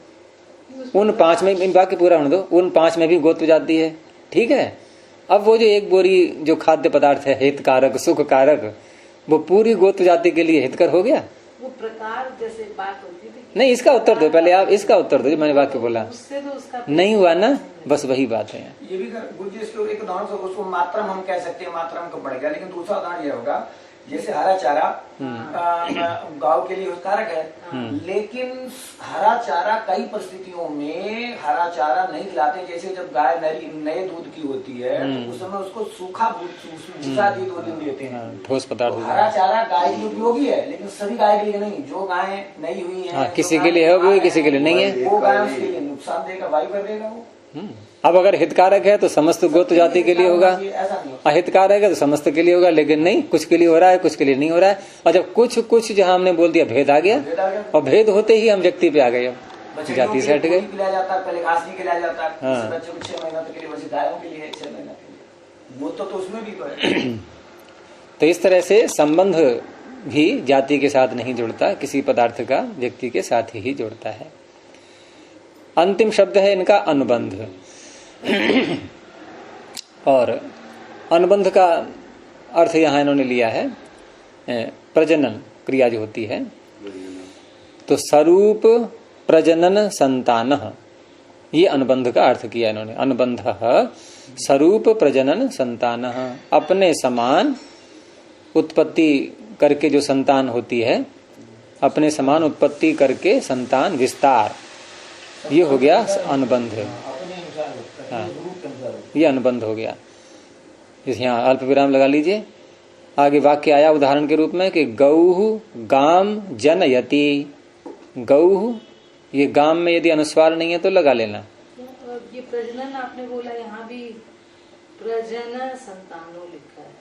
Speaker 1: उन 5 में, बाकी पूरा होने दो, उन 5 में भी गोत्र जाति है, ठीक है। अब वो जो एक बोरी जो खाद्य पदार्थ है हितकारक सुख कारक, वो पूरी गोत्र जाति के लिए हितकर हो गया?
Speaker 4: वो प्रकार जैसे बात होती थी।
Speaker 1: नहीं, इसका उत्तर दो पहले, आप इसका उत्तर दो, मैंने वाक्य बोला
Speaker 4: उससे तो उसका
Speaker 1: नहीं हुआ ना, बस वही बात है।
Speaker 3: ये भी गुरु जी इसके एक उदाहरण से उसको मात्रम हम कह सकते हैं, मात्रम का बढ़ गया, लेकिन दूसरा उदाहरण ये होगा जैसे हरा चारा गांव के लिए कारक है, लेकिन हरा चारा कई परिस्थितियों में हरा चारा नहीं खिलाते। जैसे जब गाय नए दूध की होती है तो उस समय उसको सूखा भूसा दूध देते हैं,
Speaker 1: ठोस पदार्थ।
Speaker 3: हरा चारा गाय के लिए उपयोगी है, लेकिन सभी गाय के लिए नहीं। जो गाय नई हुई है,
Speaker 1: किसी के लिए है वो, किसी के लिए नहीं है,
Speaker 3: वो गाय उसके लिए नुकसान देगा, वायु कर देगा वो।
Speaker 1: अब अगर हितकारक है तो समस्त गोत्र जाति के लिए होगा, अहितकारक है तो समस्त के लिए होगा, लेकिन नहीं, कुछ के लिए हो रहा है, कुछ के लिए नहीं हो रहा है। और जब कुछ जहां हमने बोल दिया भेद आ गया, और भेद होते ही हम व्यक्ति पे आ गए, अब जाति से हट गए।
Speaker 3: पहले घास नहीं खिलाया जाता, बच्चों को 6 महीना तक के लिए, वैसे गायों के लिए 6 महीना के लिए, वो तो उसमें भी तो है।
Speaker 1: तो इस तरह से संबंध भी जाति के साथ नहीं जुड़ता, किसी पदार्थ का व्यक्ति के साथ ही जुड़ता है। अंतिम शब्द है इनका अनुबंध। और अनुबंध का अर्थ यहां इन्होंने लिया है प्रजनन क्रिया जो होती है, तो स्वरूप प्रजनन संतान, ये अनुबंध का अर्थ किया इन्होंने। अनुबंध स्वरूप प्रजनन संतान, अपने समान उत्पत्ति करके जो संतान होती है, अपने समान उत्पत्ति करके संतान विस्तार, ये हो गया अनुबंध। हाँ, ये अनुबंध हो गया। इस यहाँ अल्प विराम लगा लीजिए। आगे वाक्य आया उदाहरण के रूप में कि गौहु गाम जनयति। गौहु, ये गाम में यदि अनुस्वार नहीं है तो लगा लेना।
Speaker 4: ये प्रजनन आपने बोला, यहाँ भी प्रजन संतानो लिखा है।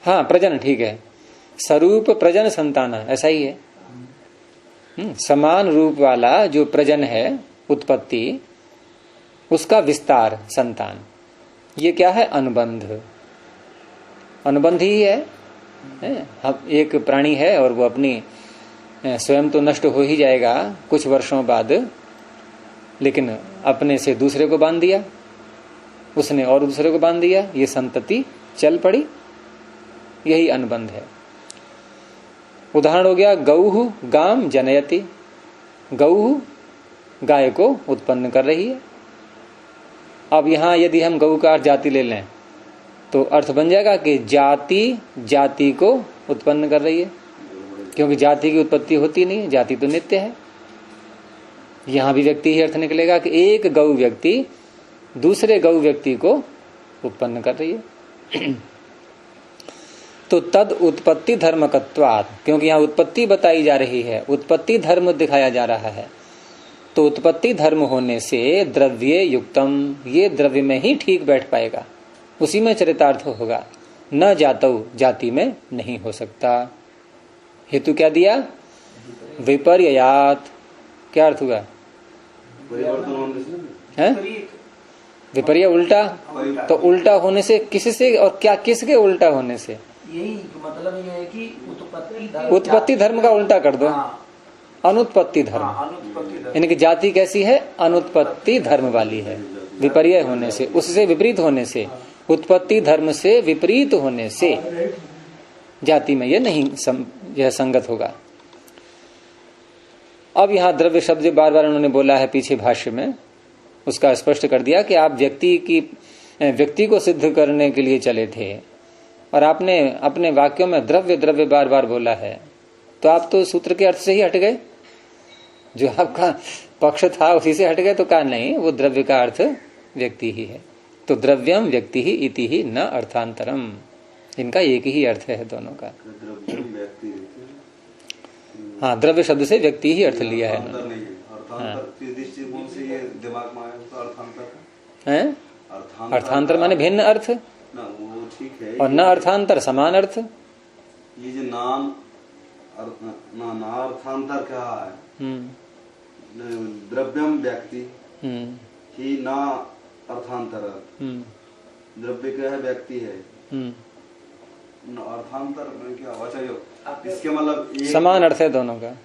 Speaker 1: हाँ, प्रजन ठीक है, स्वरूप प्रजन संतान ऐसा ही है। समान रूप वाला जो प्रजन है उत्पत्ति, उसका विस्तार संतान, ये क्या है? अनुबंध। अनुबंध ही है। हम एक प्राणी है और वो अपनी स्वयं तो नष्ट हो ही जाएगा कुछ वर्षों बाद, लेकिन अपने से दूसरे को बांध दिया, उसने और दूसरे को बांध दिया, ये संतति चल पड़ी, यही अनुबंध है। उदाहरण हो गया गौहु गाम जनयति। गौहु गाय को उत्पन्न कर रही है। अब यहां यदि हम गौ का अर्थ जाति ले लें तो अर्थ बन जाएगा कि जाति जाति को उत्पन्न कर रही है, क्योंकि जाति की उत्पत्ति होती नहीं, जाति तो नित्य है। यहां भी व्यक्ति ही अर्थ निकलेगा कि एक गौ व्यक्ति दूसरे गौ व्यक्ति को उत्पन्न कर रही है। तो तद उत्पत्ति धर्मकत्वात्, क्योंकि यहाँ उत्पत्ति बताई जा रही है, उत्पत्ति धर्म दिखाया जा रहा है, तो उत्पत्ति धर्म होने से द्रव्य युक्तम, ये द्रव्य में ही ठीक बैठ पाएगा, उसी में चरितार्थ होगा। न जातौ, जाति में नहीं हो सकता। हेतु क्या दिया? विपर्ययात। क्या अर्थ हुआ? है विपर्य, उल्टा। तो उल्टा होने से किससे और क्या, किसके उल्टा होने से?
Speaker 3: यही मतलब ये है कि
Speaker 1: उत्पत्ति धर्म का उल्टा कर दो, अनुत्पत्ति धर्म। यानी कि जाति कैसी है? अनुत्पत्ति धर्म वाली है। विपर्य होने से, उससे विपरीत होने से, उत्पत्ति धर्म से विपरीत होने से जाति में यह नहीं यह संगत होगा। अब यहां द्रव्य शब्द बार बार उन्होंने बोला है पीछे भाष्य में, उसका स्पष्ट कर दिया कि आप व्यक्ति की व्यक्ति को सिद्ध करने के लिए चले थे और आपने अपने वाक्यों में द्रव्य द्रव्य बार बार बोला है, तो आप तो सूत्र के अर्थ से ही हट गए। जो आपका पक्ष था उसी से हट गए, तो कहा नहीं, वो द्रव्य का अर्थ व्यक्ति ही है। तो द्रव्यम व्यक्ति ही इति ही न अर्थांतरम, इनका एक ही अर्थ है दोनों का। हाँ, द्रव्य शब्द से व्यक्ति ही अर्थ लिया है। अर्थांतर माने भिन्न अर्थ, और न अर्थांतर समान अर्थ।
Speaker 2: ये जो नाम ना अर्थांतर कहा है, द्रव्यम व्यक्ति ही ना अर्थांतर, द्रव्य क्या है, व्यक्ति है, अर्थांतर क्या वचन, इसके मतलब
Speaker 1: समान अर्थ है दोनों का,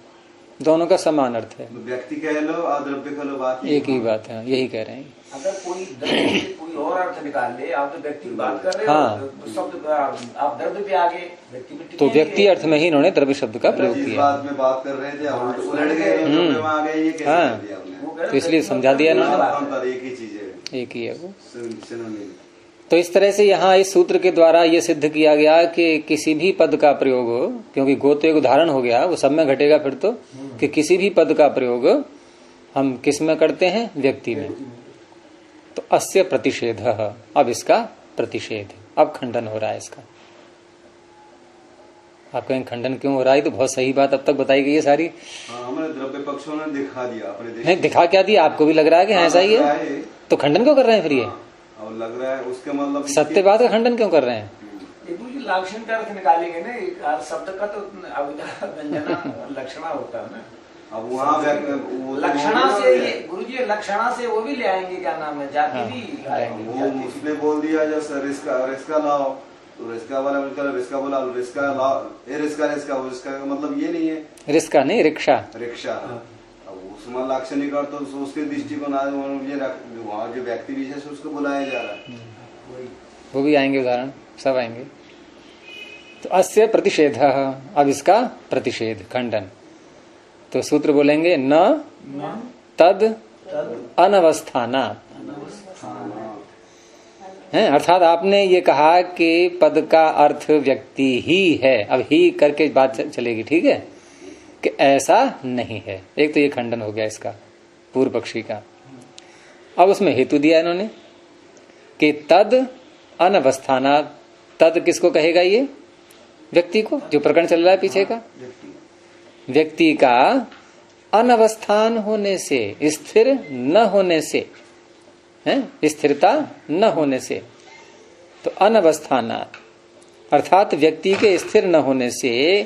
Speaker 1: दोनों का समान अर्थ है।
Speaker 2: व्यक्ति कह लो और द्रव्य कह लो, बात
Speaker 1: एक ही बात है, यही कह रहे हैं।
Speaker 3: अगर कोई द्रव्य कोई और अर्थ निकाल ले, आप तो व्यक्ति की बात कर रहे हो,
Speaker 1: हाँ,
Speaker 3: तो शब्द आप द्रव्य पे आगे व्यक्ति पे,
Speaker 1: तो व्यक्ति अर्थ में ही इन्होंने द्रव्य शब्द का प्रयोग किया।
Speaker 2: बात में बात कर रहे थे, उलट गए, ये कैसे
Speaker 1: हाँ, तो इसलिए समझा दिया इन्होंने,
Speaker 2: एक ही चीज है,
Speaker 1: एक ही है वो। तो इस तरह से यहाँ इस सूत्र के द्वारा ये सिद्ध किया गया कि किसी भी पद का प्रयोग हो, क्योंकि गो तो एक उदाहरण हो गया, वो सब में घटेगा फिर तो, कि किसी भी पद का प्रयोग हम किस में करते हैं, व्यक्ति में। तो अस्य प्रतिषेध, अब इसका प्रतिषेध, अब खंडन हो रहा है इसका। आप कहें खंडन क्यों हो रहा है, तो बहुत सही बात अब तक बताई गई है सारी।
Speaker 2: हमारे द्रव्य पक्षों ने दिखा दिया,
Speaker 1: नहीं दिखा क्या दिया, आपको भी लग रहा है कि ऐसा ही है, तो खंडन क्यों कर रहे हैं फिर ये?
Speaker 2: और लग रहा है उसके मतलब
Speaker 1: सत्य बात का खंडन क्यों कर रहे हैं?
Speaker 3: लाक्षण का अर्थ निकालेंगे ना, शब्द का तो व्यंजना लक्षणा होता है ना।
Speaker 2: अब वहाँ
Speaker 3: लक्षणा से ये गुरुजी, लक्षणा से वो भी ले आएंगे, क्या नाम है, जाति भी लाएंगे।
Speaker 2: वो उसने बोल दिया जैसे रिस्का लाओ, तो रिस्का वाला मिलकर रिस्का बोला, रिस्का लाओ, रिस्का का मतलब ये नहीं है,
Speaker 1: रिस्का नहीं, रिक्शा,
Speaker 2: उसमें लाक्षणिक अर्थ, तो उसके दृष्टिकोण वहाँ जो व्यक्ति विशेष उसको बुलाया जा रहा है,
Speaker 1: वो भी आएंगे, उदाहरण सब आएंगे। तो अस्य प्रतिषेध, अब इसका प्रतिषेध, खंडन। तो सूत्र बोलेंगे न तद अनवस्थाना है, अर्थात आपने ये कहा कि पद का अर्थ व्यक्ति ही है, अब ही करके बात चलेगी, ठीक है, कि ऐसा नहीं है। एक तो ये खंडन हो गया इसका, पूर्व पक्षी का। अब उसमें हेतु दिया इन्होंने कि तद अनवस्थाना, तद किसको कहेगा, ये व्यक्ति को, जो प्रकरण चल रहा है पीछे का, व्यक्ति का अनवस्थान होने से, स्थिर न होने से, है, स्थिरता न होने से, तो अनवस्थाना अर्थात व्यक्ति के स्थिर न होने से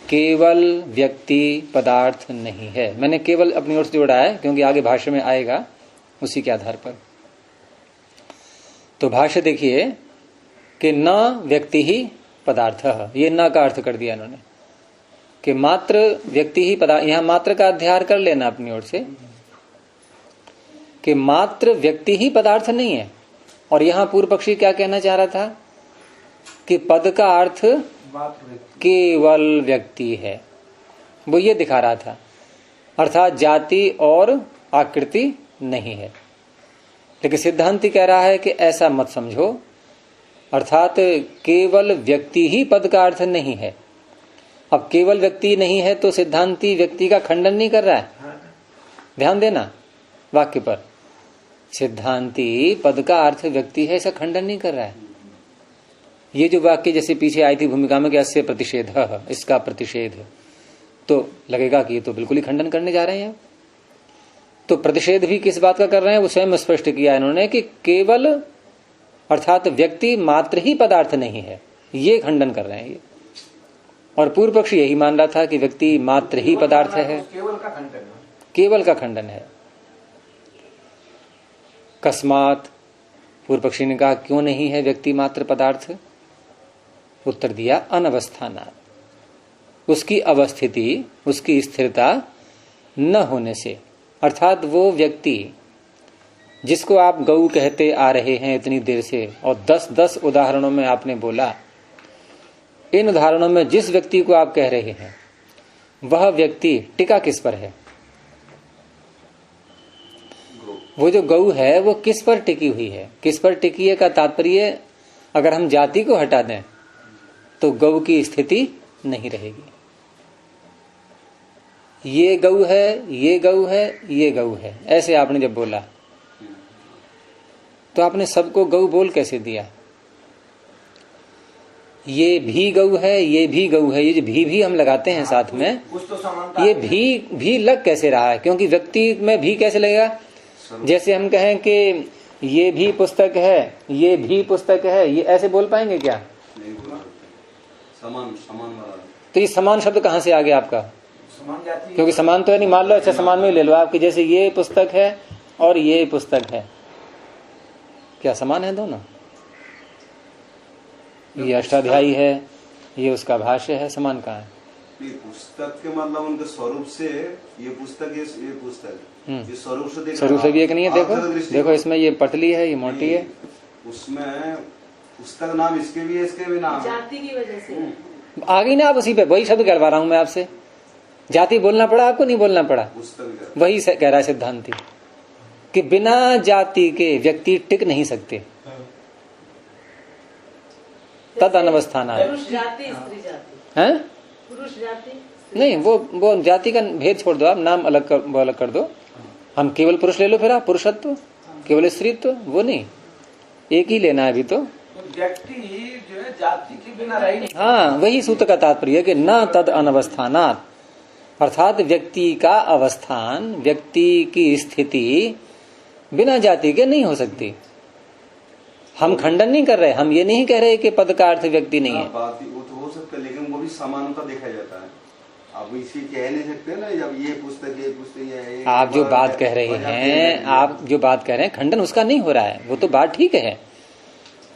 Speaker 1: केवल व्यक्ति पदार्थ नहीं है। मैंने केवल अपनी ओर से जोड़ा है क्योंकि आगे भाष्य में आएगा उसी के आधार पर। तो भाष्य देखिए कि न व्यक्ति ही पदार्थ, ये न का अर्थ कर दिया इन्होंने कि मात्र व्यक्ति ही पदार्थ। यहां मात्र का अध्याय कर लेना अपनी ओर से कि मात्र व्यक्ति ही पदार्थ नहीं है। और यहां पूर्व पक्षी क्या कहना चाह रहा था कि पद का अर्थ केवल व्यक्ति है, वो ये दिखा रहा था, अर्थात जाति और आकृति नहीं है। लेकिन सिद्धांति कह रहा है कि ऐसा मत समझो, अर्थात केवल व्यक्ति ही पद का अर्थ नहीं है। अब केवल व्यक्ति नहीं है तो सिद्धांति व्यक्ति का खंडन नहीं कर रहा है, ध्यान देना वाक्य पर। सिद्धांति पद का अर्थ व्यक्ति है ऐसा खंडन नहीं कर रहा है। ये जो वाक्य जैसे पीछे आई थी भूमिका में कि अस्य प्रतिषेध, इसका प्रतिषेध, तो लगेगा कि ये तो बिल्कुल ही खंडन करने जा रहे हैं। तो प्रतिषेध भी किस बात का कर रहे हैं वो स्वयं स्पष्ट किया इन्होंने कि केवल अर्थात व्यक्ति मात्र ही पदार्थ नहीं है, ये खंडन कर रहे हैं ये। और पूर्व पक्ष यही मान रहा था कि व्यक्ति मात्र ही पदार्थ है, केवल का खंडन है। कस्मात पूर्व पक्षी ने कहा क्यों नहीं है व्यक्ति मात्र पदार्थ? उत्तर दिया अनवस्थाना, उसकी अवस्थिति, उसकी स्थिरता न होने से। अर्थात वो व्यक्ति जिसको आप गऊ कहते आ रहे हैं इतनी देर से, और 10-10 उदाहरणों में आपने बोला, इन उदाहरणों में जिस व्यक्ति को आप कह रहे हैं वह व्यक्ति टिका किस पर है? वो जो गौ है वो किस पर टिकी हुई है, किस पर टिकी है का तात्पर्य, अगर हम जाति को हटा दें तो गौ की स्थिति नहीं रहेगी। ये गौ है, ये गौ है, ये गौ है, ऐसे आपने जब बोला तो आपने सबको गौ बोल कैसे दिया? ये भी गौ है, ये भी गौ है, ये जो भी हम लगाते हैं साथ में,
Speaker 3: तो
Speaker 1: ये भी लग कैसे रहा है? क्योंकि व्यक्ति में भी कैसे लगेगा? जैसे हम कहें कि ये भी पुस्तक है, ये भी पुस्तक है, ये ऐसे बोल पाएंगे क्या?
Speaker 2: नहीं बोला, समान वाला।
Speaker 1: तो ये समान शब्द कहाँ से आ गया आपका?
Speaker 3: समान जाति,
Speaker 1: क्योंकि समान तो है नहीं। मान लो अच्छा समान में ले लो आपकी, जैसे ये पुस्तक है और ये पुस्तक है, क्या समान है दोनों? ये अष्टाध्यायी है, ये उसका भाष्य है, समान कहाँ है?
Speaker 2: पुस्तक के मतलब उनके स्वरूप से ये पुस्तक, ये पुस्तक, ये स्वरूप से
Speaker 1: स्वरूप से भी एक नहीं है। देखो इसमें ये पतली है, ये मोटी है,
Speaker 2: उसमें पुस्तक नाम इसके भी है, इसके भी नाम है,
Speaker 4: जाति की वजह से।
Speaker 1: आ गई ना आप उसी पे, वही शब्द करवा रहा हूं मैं आपसे। जाति बोलना पड़ा आपको, नहीं बोलना पड़ा?
Speaker 2: पुस्तक
Speaker 1: वही कह रहा है सिद्धांति कि बिना जाति के व्यक्ति टिक नहीं सकते। तद अनवस्थान है।
Speaker 4: पुरुष जाति, स्त्री जाति
Speaker 1: हैं?
Speaker 4: पुरुष जाति
Speaker 1: नहीं, वो जाति का भेद छोड़ दो आप, नाम अलग कर दो। हम केवल पुरुष ले लो, फिर आप पुरुषत्व, केवल स्त्रीत्व, वो नहीं, एक ही लेना है अभी तो।
Speaker 3: व्यक्ति जो है जाति के बिना रह नहीं।
Speaker 1: हाँ, वही सूत्र का तात्पर्य है कि न तद अनवस्थानात्, अर्थात व्यक्ति का अवस्थान, व्यक्ति की स्थिति बिना जाति के नहीं हो सकती। हम खंडन नहीं कर रहे, हम ये नहीं कह रहे कि पद का अर्थ व्यक्ति नहीं है।
Speaker 2: बात वो तो हो सकता है, लेकिन वो भी समानता देखा जाता है। आप इसी कह नहीं सकते ना, जब ये पुस्तक ये
Speaker 1: आप जो बात कह रहे हैं, आप जो बात कह रहे हैं, खंडन उसका नहीं हो रहा है, वो तो बात ठीक है,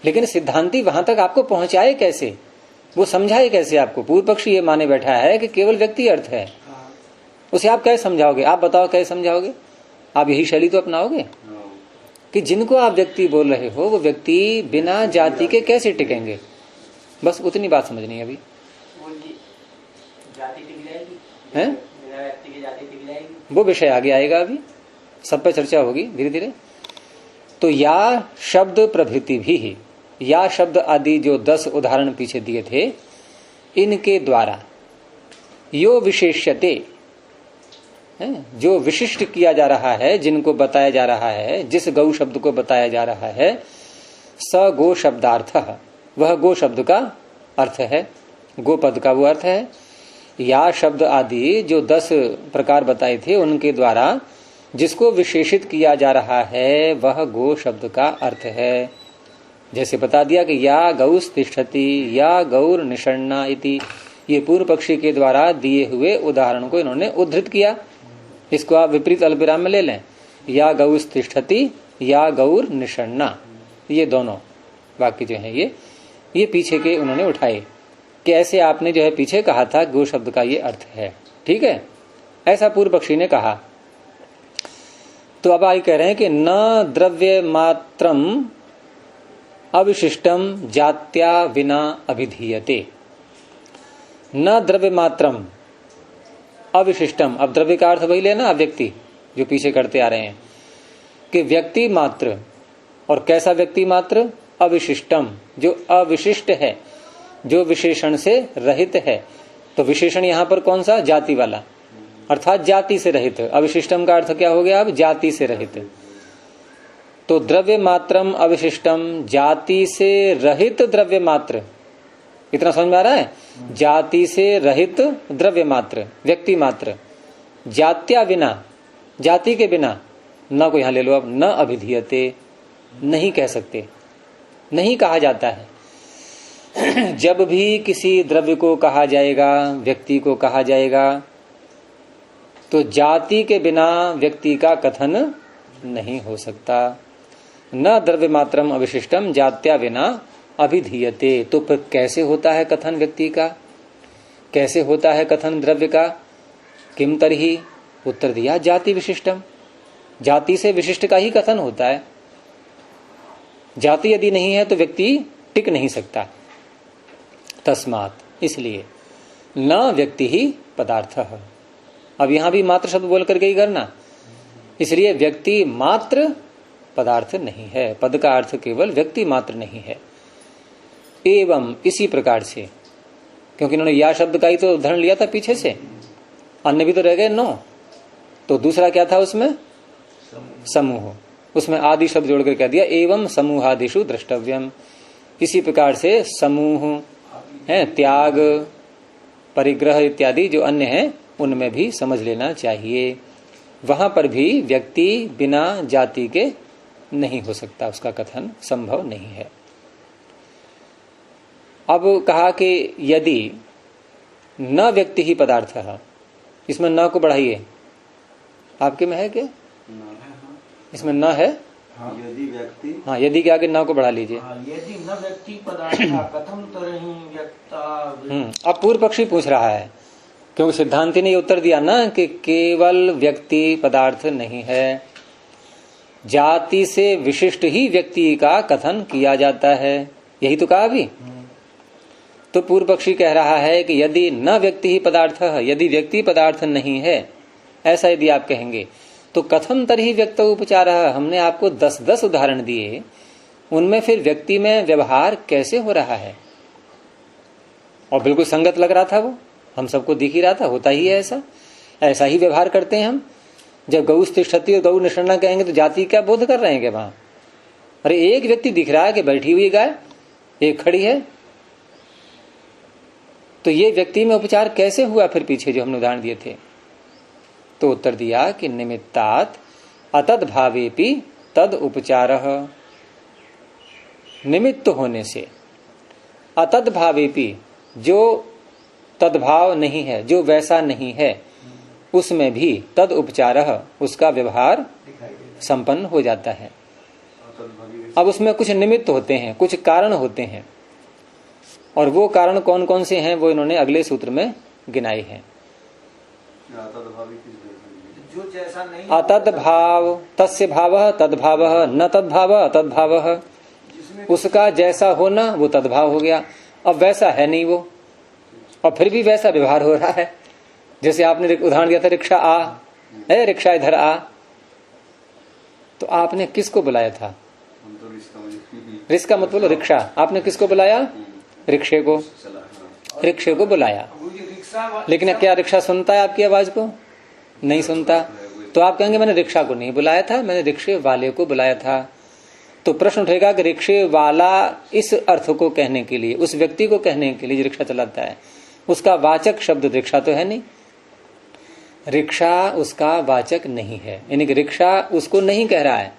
Speaker 1: लेकिन सिद्धांती वहां तक आपको पहुंचाए कैसे, वो समझाए कैसे आपको? पूर्व पक्षी ये माने बैठा है कि केवल व्यक्ति अर्थ है, उसे आप कैसे समझाओगे? आप बताओ कैसे समझाओगे? आप यही शैली तो अपनाओगे कि जिनको आप व्यक्ति बोल रहे हो वो व्यक्ति बिना जाति के कैसे टिकेंगे? बस उतनी बात समझनी है अभी।
Speaker 3: जाति टिक जाएगी,
Speaker 1: हैं?
Speaker 3: बिना व्यक्ति की जाति टिक जाएगी,
Speaker 1: वो विषय आगे आएगा, अभी सब पे चर्चा होगी धीरे धीरे। तो या शब्द प्रभृति भी, या शब्द आदि जो 10 उदाहरण पीछे दिए थे, इनके द्वारा यो विशेष्यते, जो विशिष्ट किया जा रहा है, जिनको बताया जा रहा है, जिस गौ शब्द को बताया जा रहा है, स गो शब्दार्थ, वह गो शब्द का अर्थ है, गो पद का वो अर्थ है। या शब्द आदि जो 10 प्रकार बताए थे, उनके द्वारा जिसको विशेषित किया जा रहा है वह गो शब्द का अर्थ है। जैसे बता दिया कि या गौस तिष्ठति, या गौर निषण्णा इति, ये पूर्व पक्षी के द्वारा दिए हुए उदाहरण को इन्होंने उद्धृत किया। इसको आप विपरीत अल्पविराम में ले लें, या गौस तिष्ठति, या गौर निषण्णा, ये दोनों वाक्य जो है ये पीछे के उन्होंने उठाए कि ऐसे आपने जो है पीछे कहा था गो शब्द का ये अर्थ है, ठीक है, ऐसा पूर्व पक्षी ने कहा। तो अब आगे कह रहे हैं कि न द्रव्य मात्रम अविशिष्टम जात्या विना अभिधीयते। न द्रव्य मात्रम अविशिष्टम, अब द्रव्य का अर्थ वही लेना, व्यक्ति जो पीछे करते आ रहे हैं कि व्यक्ति मात्र, और कैसा व्यक्ति मात्र? अविशिष्टम, जो अविशिष्ट है, जो विशेषण से रहित है। तो विशेषण यहां पर कौन सा? जाति वाला, अर्थात जाति से रहित। अविशिष्टम का अर्थ क्या हो गया? अब जाति से रहित। तो द्रव्य मात्रम अविशिष्टम, जाति से रहित द्रव्य मात्र, इतना समझ में आ रहा है? जाति से रहित द्रव्य मात्र, व्यक्ति मात्र, जात्या विना, जाति के बिना, न को यहां ले लो अब, न अभिधीयते, नहीं कह सकते, नहीं कहा जाता है। जब भी किसी द्रव्य को कहा जाएगा, व्यक्ति को कहा जाएगा, तो जाति के बिना व्यक्ति का कथन नहीं हो सकता। न द्रव्य मात्रम अविशिष्टम जात्या विना अभिधीयते। तो फिर कैसे होता है कथन व्यक्ति का, कैसे होता है कथन द्रव्य का? किम तरही, उत्तर दिया जाति विशिष्टम, जाति से विशिष्ट का ही कथन होता है। जाति यदि नहीं है तो व्यक्ति टिक नहीं सकता। तस्मात, इसलिए न व्यक्ति ही पदार्थ। अब यहां भी मात्र शब्द बोल करके ही करना, इसलिए व्यक्ति मात्र पदार्थ नहीं है। पद का अर्थ केवल व्यक्ति मात्र नहीं है। एवं इसी प्रकार से, क्योंकि इन्होंने या शब्द का ही तो उदाहरण लिया था पीछे से, अन्य भी तो रह गए 9, तो दूसरा क्या था उसमें? समूह। उसमें आदि शब्द जोड़कर कह दिया एवं समूहादिषु द्रष्टव्यम। इसी प्रकार से समूह है, त्याग, परिग्रह इत्यादि जो अन्य हैं उनमें भी समझ लेना चाहिए। वहां पर भी व्यक्ति बिना जाति के नहीं हो सकता, उसका कथन संभव नहीं है। अब कहा कि यदि न व्यक्ति ही पदार्थ है, इसमें न को बढ़ाइए, आपके में है क्या? इसमें न है।
Speaker 2: यदि व्यक्ति,
Speaker 1: हाँ, यदि के आगे न को बढ़ा लीजिए।
Speaker 3: यदि न व्यक्ति पदार्थ कथम तरहि व्यक्ता।
Speaker 1: अब पूर्व पक्षी पूछ रहा है, क्योंकि सिद्धांति ने ये उत्तर दिया ना कि केवल व्यक्ति पदार्थ नहीं है, जाति से विशिष्ट ही व्यक्ति का कथन किया जाता है, यही तो कहा अभी। तो पूर्व पक्षी कह रहा है कि यदि न व्यक्ति ही पदार्थ है, यदि व्यक्ति पदार्थ नहीं है, ऐसा यदि आप कहेंगे तो कथम तरही व्यक्त उपचार। हमने आपको 10-10 उदाहरण दिए, उनमें फिर व्यक्ति में व्यवहार कैसे हो रहा है? और बिल्कुल संगत लग रहा था वो, हम सबको दिख ही रहा था, होता ही है ऐसा ही व्यवहार करते हैं हम। जब गौ तिष्ठति और गौ निषण्णा कहेंगे तो जाति क्या बोध कर रहे हैं क्या वहां? अरे एक व्यक्ति दिख रहा है कि बैठी हुई गाय, एक खड़ी है, तो ये व्यक्ति में उपचार कैसे हुआ फिर पीछे जो हमने उदाहरण दिए थे? तो उत्तर दिया कि निमित्तात् अतद भावेपि तद उपचारः। निमित्त होने से, अतद भावेपि, जो तद्भाव नहीं है, जो वैसा नहीं है, उसमें भी तद उपचारः, उसका व्यवहार संपन्न हो जाता है। अब उसमें कुछ निमित्त होते हैं, कुछ कारण होते हैं, और वो कारण कौन कौन से हैं वो इन्होंने अगले सूत्र में गिनाए हैं।
Speaker 3: जो जैसा नहीं,
Speaker 1: अतद भाव, तस्य भाव तद्भाव, न तद्भाव तद्भाव, उसका जैसा होना वो तद्भाव हो गया। अब वैसा है नहीं वो, और फिर भी वैसा व्यवहार हो रहा है। जैसे आपने उदाहरण दिया था, रिक्शा आ, है रिक्शा इधर आ, तो आपने किसको बुलाया था? रिक्शा मत बोलो, रिक्शा। आपने किसको बुलाया? रिक्शे को, रिक्शे को बुलाया। लेकिन क्या रिक्शा सुनता है आपकी आवाज को? नहीं सुनता। तो आप कहेंगे मैंने रिक्शा को नहीं बुलाया था, मैंने रिक्शे वाले को बुलाया था। तो प्रश्न उठेगा कि रिक्शे वाला इस अर्थ को कहने के लिए, उस व्यक्ति को कहने के लिए जो रिक्शा चलाता है, उसका वाचक शब्द रिक्शा तो है नहीं, रिक्शा उसका वाचक नहीं है, यानी कि रिक्शा उसको नहीं कह रहा है।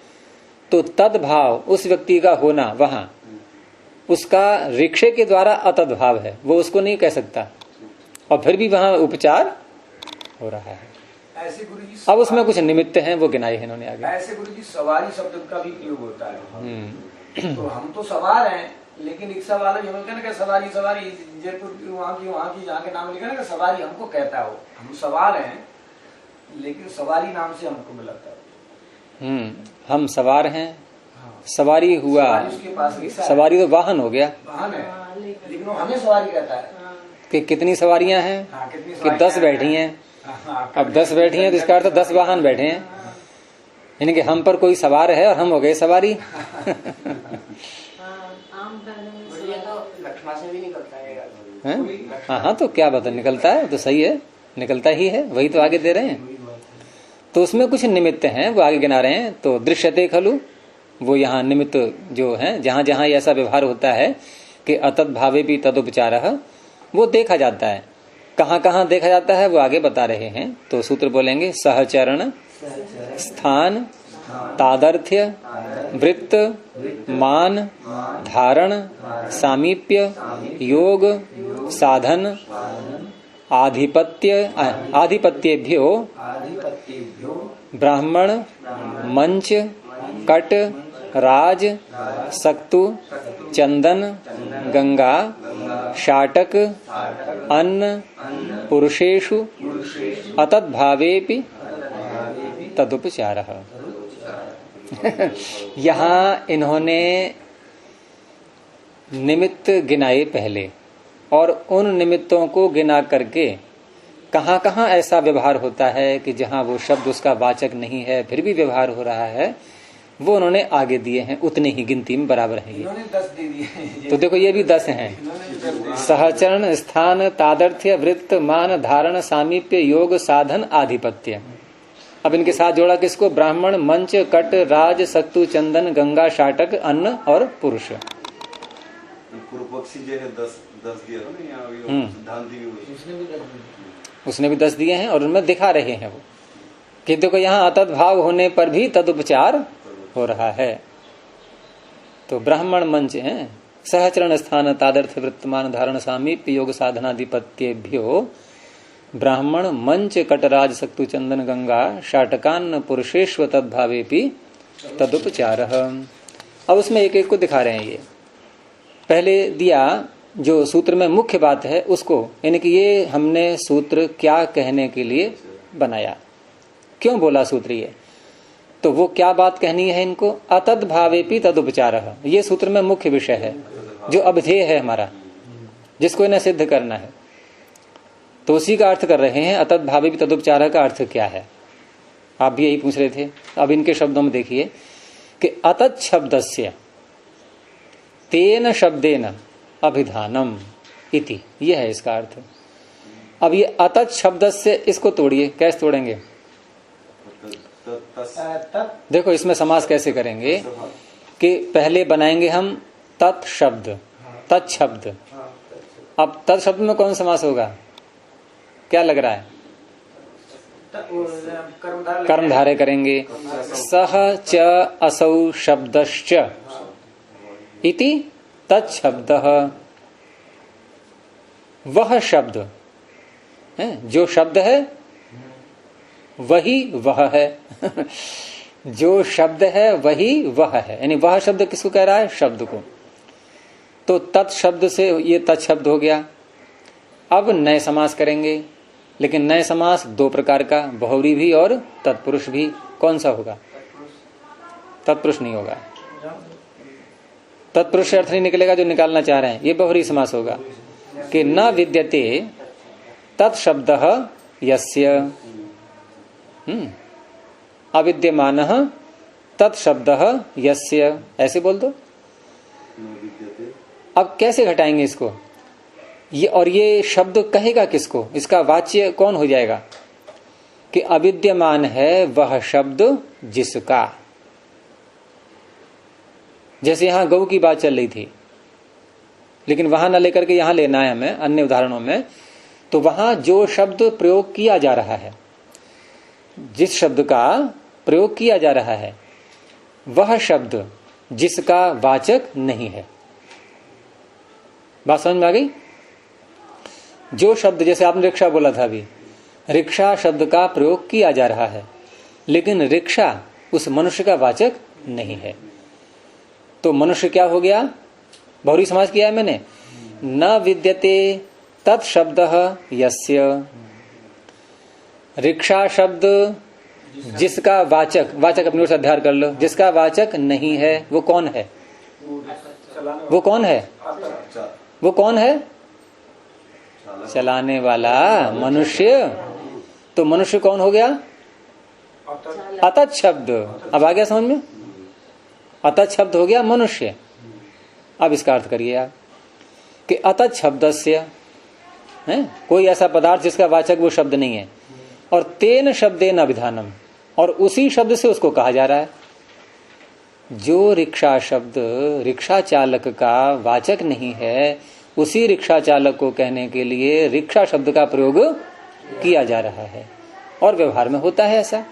Speaker 1: तो तद्भाव, उस व्यक्ति का होना वहां, उसका रिक्शे के द्वारा अतद्भाव है, वो उसको नहीं कह सकता, और फिर भी वहां उपचार हो रहा है।
Speaker 3: ऐसे गुरु जी,
Speaker 1: अब उसमें कुछ निमित्त हैं, वो गिनाए हैं इन्होंने आगे।
Speaker 3: ऐसे गुरु जी सवारी शब्द का भी प्रयोग होता है। तो हम तो सवार हैं, लेकिन रिक्शा वाला जो कहना कि सवारी सवारी, जयपुर वहाँ की जहाँ के नाम लिखा ना, सवारी हमको कहता हो, हम सवार हैं, लेकिन सवारी नाम से हमको मिलाता है।
Speaker 1: हम सवार हैं, सवारी हुआ, सवारी तो वाहन हो गया,
Speaker 3: वाहन है, लेकिन वो हमें सवारी कहता है
Speaker 1: कि कितनी सवारियां हैं, कि 10 बैठी हैं। अब 10 बैठी हैं तो इसका अर्थ 10 वाहन बैठे हैं, यानी कि हम पर कोई सवार है और हम हो गए सवारी। हाँ, तो क्या बता निकलता है, तो सही है, निकलता ही है, वही तो आगे दे रहे हैं। तो उसमें कुछ निमित्त हैं, वो आगे गिना रहे हैं। तो दृश्यते खलु, वो यहाँ निमित्त जो है, जहां जहां ऐसा व्यवहार होता है कि अतद भावे भी तदुपचारः, वो देखा जाता है। कहाँ कहाँ देखा जाता है वो आगे बता रहे हैं। तो सूत्र बोलेंगे, सहचरण, स्थान, तादर्थ्य, वृत्त, मान, धारण, सामीप्य, योग, साधन, आधिपत्येभ्यो ब्राह्मण, मंच, कट, राज, सक्तु, चंदन, गंगा, शाटक, अन्न, पुरुषेषु अतद्भावेपि तदुपचारः। यहाँ इन्होंने निमित्त गिनाए पहले, और उन निमित्तों को गिना करके कहाँ कहाँ ऐसा व्यवहार होता है कि जहां वो शब्द उसका वाचक नहीं है फिर भी व्यवहार हो रहा है, वो उन्होंने आगे दिए हैं, उतनी ही गिनती में बराबर है ये।
Speaker 3: 10 दे दिए।
Speaker 1: तो देखो ये भी 10 हैं। सहचरण, स्थान, तादर्थ्य, वृत्त, मान, धारण, सामीप्य, योग, साधन, आधिपत्य। अब इनके साथ जोड़ा किसको? ब्राह्मण, मंच, कट, राज, सक्तु, चंदन, गंगा, शाटक, अन्न और पुरुष।
Speaker 2: पूर्व पक्षी जो है 10 दिया ना यहाँ, सिद्धांति भी
Speaker 1: उसने भी 10 दिए हैं और उनमें दिखा रहे हैं वो कि देखो यहाँ अतत भाव होने पर भी तदुपचार हो रहा है। तो ब्राह्मण, मंच है, सहचरण, स्थान, तादर्थ, वृत्तमान, धारण, सामीप्य, योग, साधनाधिपत्येभ्यो ब्राह्मण, मंच, कटराज, सक्तु, चंदन, गंगा, शाटकान्न पुरुषेश्व तद्भावेपि तदुपचार। अब उसमें एक एक को दिखा रहे हैं। ये पहले दिया जो सूत्र में मुख्य बात है उसको, यानी कि ये हमने सूत्र क्या कहने के लिए बनाया, क्यों बोला सूत्र ये, तो वो क्या बात कहनी है इनको? अतद भावेपि तदुपचार, ये सूत्र में मुख्य विषय है जो अभिधेय है हमारा, जिसको इन्हें सिद्ध करना है। तो उसी का अर्थ कर रहे हैं। अतद भावेपि तदुपचार का अर्थ क्या है? आप भी यही पूछ रहे थे। अब इनके शब्दों में देखिए कि अतत शब्दस्य तेन शब्देन अभिधानम इति, यह है इसका अर्थ। अब ये अतत शब्दस्य, इसको तोड़िए, कैसे तोड़ेंगे? देखो इसमें समास कैसे करेंगे कि पहले बनाएंगे हम तत् शब्द, तत्शब्द। अब तत् शब्द में कौन समास होगा? क्या लग रहा है? कर्मधारय करेंगे। सह च असौ शब्दश्च इति तत्शब्दः, वह शब्द है, जो शब्द है वही वह है जो शब्द है वही वह है, यानी वह शब्द किसको कह रहा है? शब्द को। तो तत्शब्द से ये तत्शब्द हो गया। अब नए समास करेंगे, लेकिन नए समास दो प्रकार का, बहुरी भी और तत्पुरुष भी। कौन सा होगा? तत्पुरुष नहीं होगा। तत्पुरुष से अर्थ नहीं निकलेगा जो निकालना चाह रहे हैं। ये बहुरी समास होगा कि न विद्यते तत्शब्दः यस्य अविद्यमानः तत्शब्दः यस्य, ऐसे बोल दो। अब कैसे घटाएंगे इसको? ये और ये शब्द कहेगा किसको? इसका वाच्य कौन हो जाएगा? कि अविद्यमान है वह शब्द जिसका। जैसे यहां गौ की बात चल रही थी, लेकिन वहां न लेकर के यहां लेना है हमें अन्य उदाहरणों में। तो वहां जो शब्द प्रयोग किया जा रहा है, जिस शब्द का प्रयोग किया जा रहा है, वह शब्द जिसका वाचक नहीं है। बात समझ में आ गई? जो शब्द, जैसे आपने रिक्शा बोला था अभी, रिक्शा शब्द का प्रयोग किया जा रहा है, लेकिन रिक्शा उस मनुष्य का वाचक नहीं है। तो मनुष्य क्या हो गया? बहुरी समास किया है मैंने। न विद्यते तत्शब्दः यस्य, रिक्शा शब्द जिसका वाचक, वाचक अपनी ओर से अध्ययन कर लो, जिसका वाचक नहीं है, वो कौन है? वो कौन है? वो कौन है? चलाने वाला मनुष्य। तो मनुष्य कौन हो गया? अतत शब्द। अब आ गया समझ में? अतत शब्द हो गया मनुष्य। अब इसका अर्थ करिए आप कि अतत शब्दस्य है कोई ऐसा पदार्थ जिसका वाचक वो शब्द नहीं है, और तेन शब्देन अभिधानम, और उसी शब्द से उसको कहा जा रहा है। जो रिक्शा शब्द रिक्शा चालक का वाचक नहीं है, उसी रिक्शा चालक को कहने के लिए रिक्शा शब्द का प्रयोग किया जा रहा है, और व्यवहार में होता है ऐसा।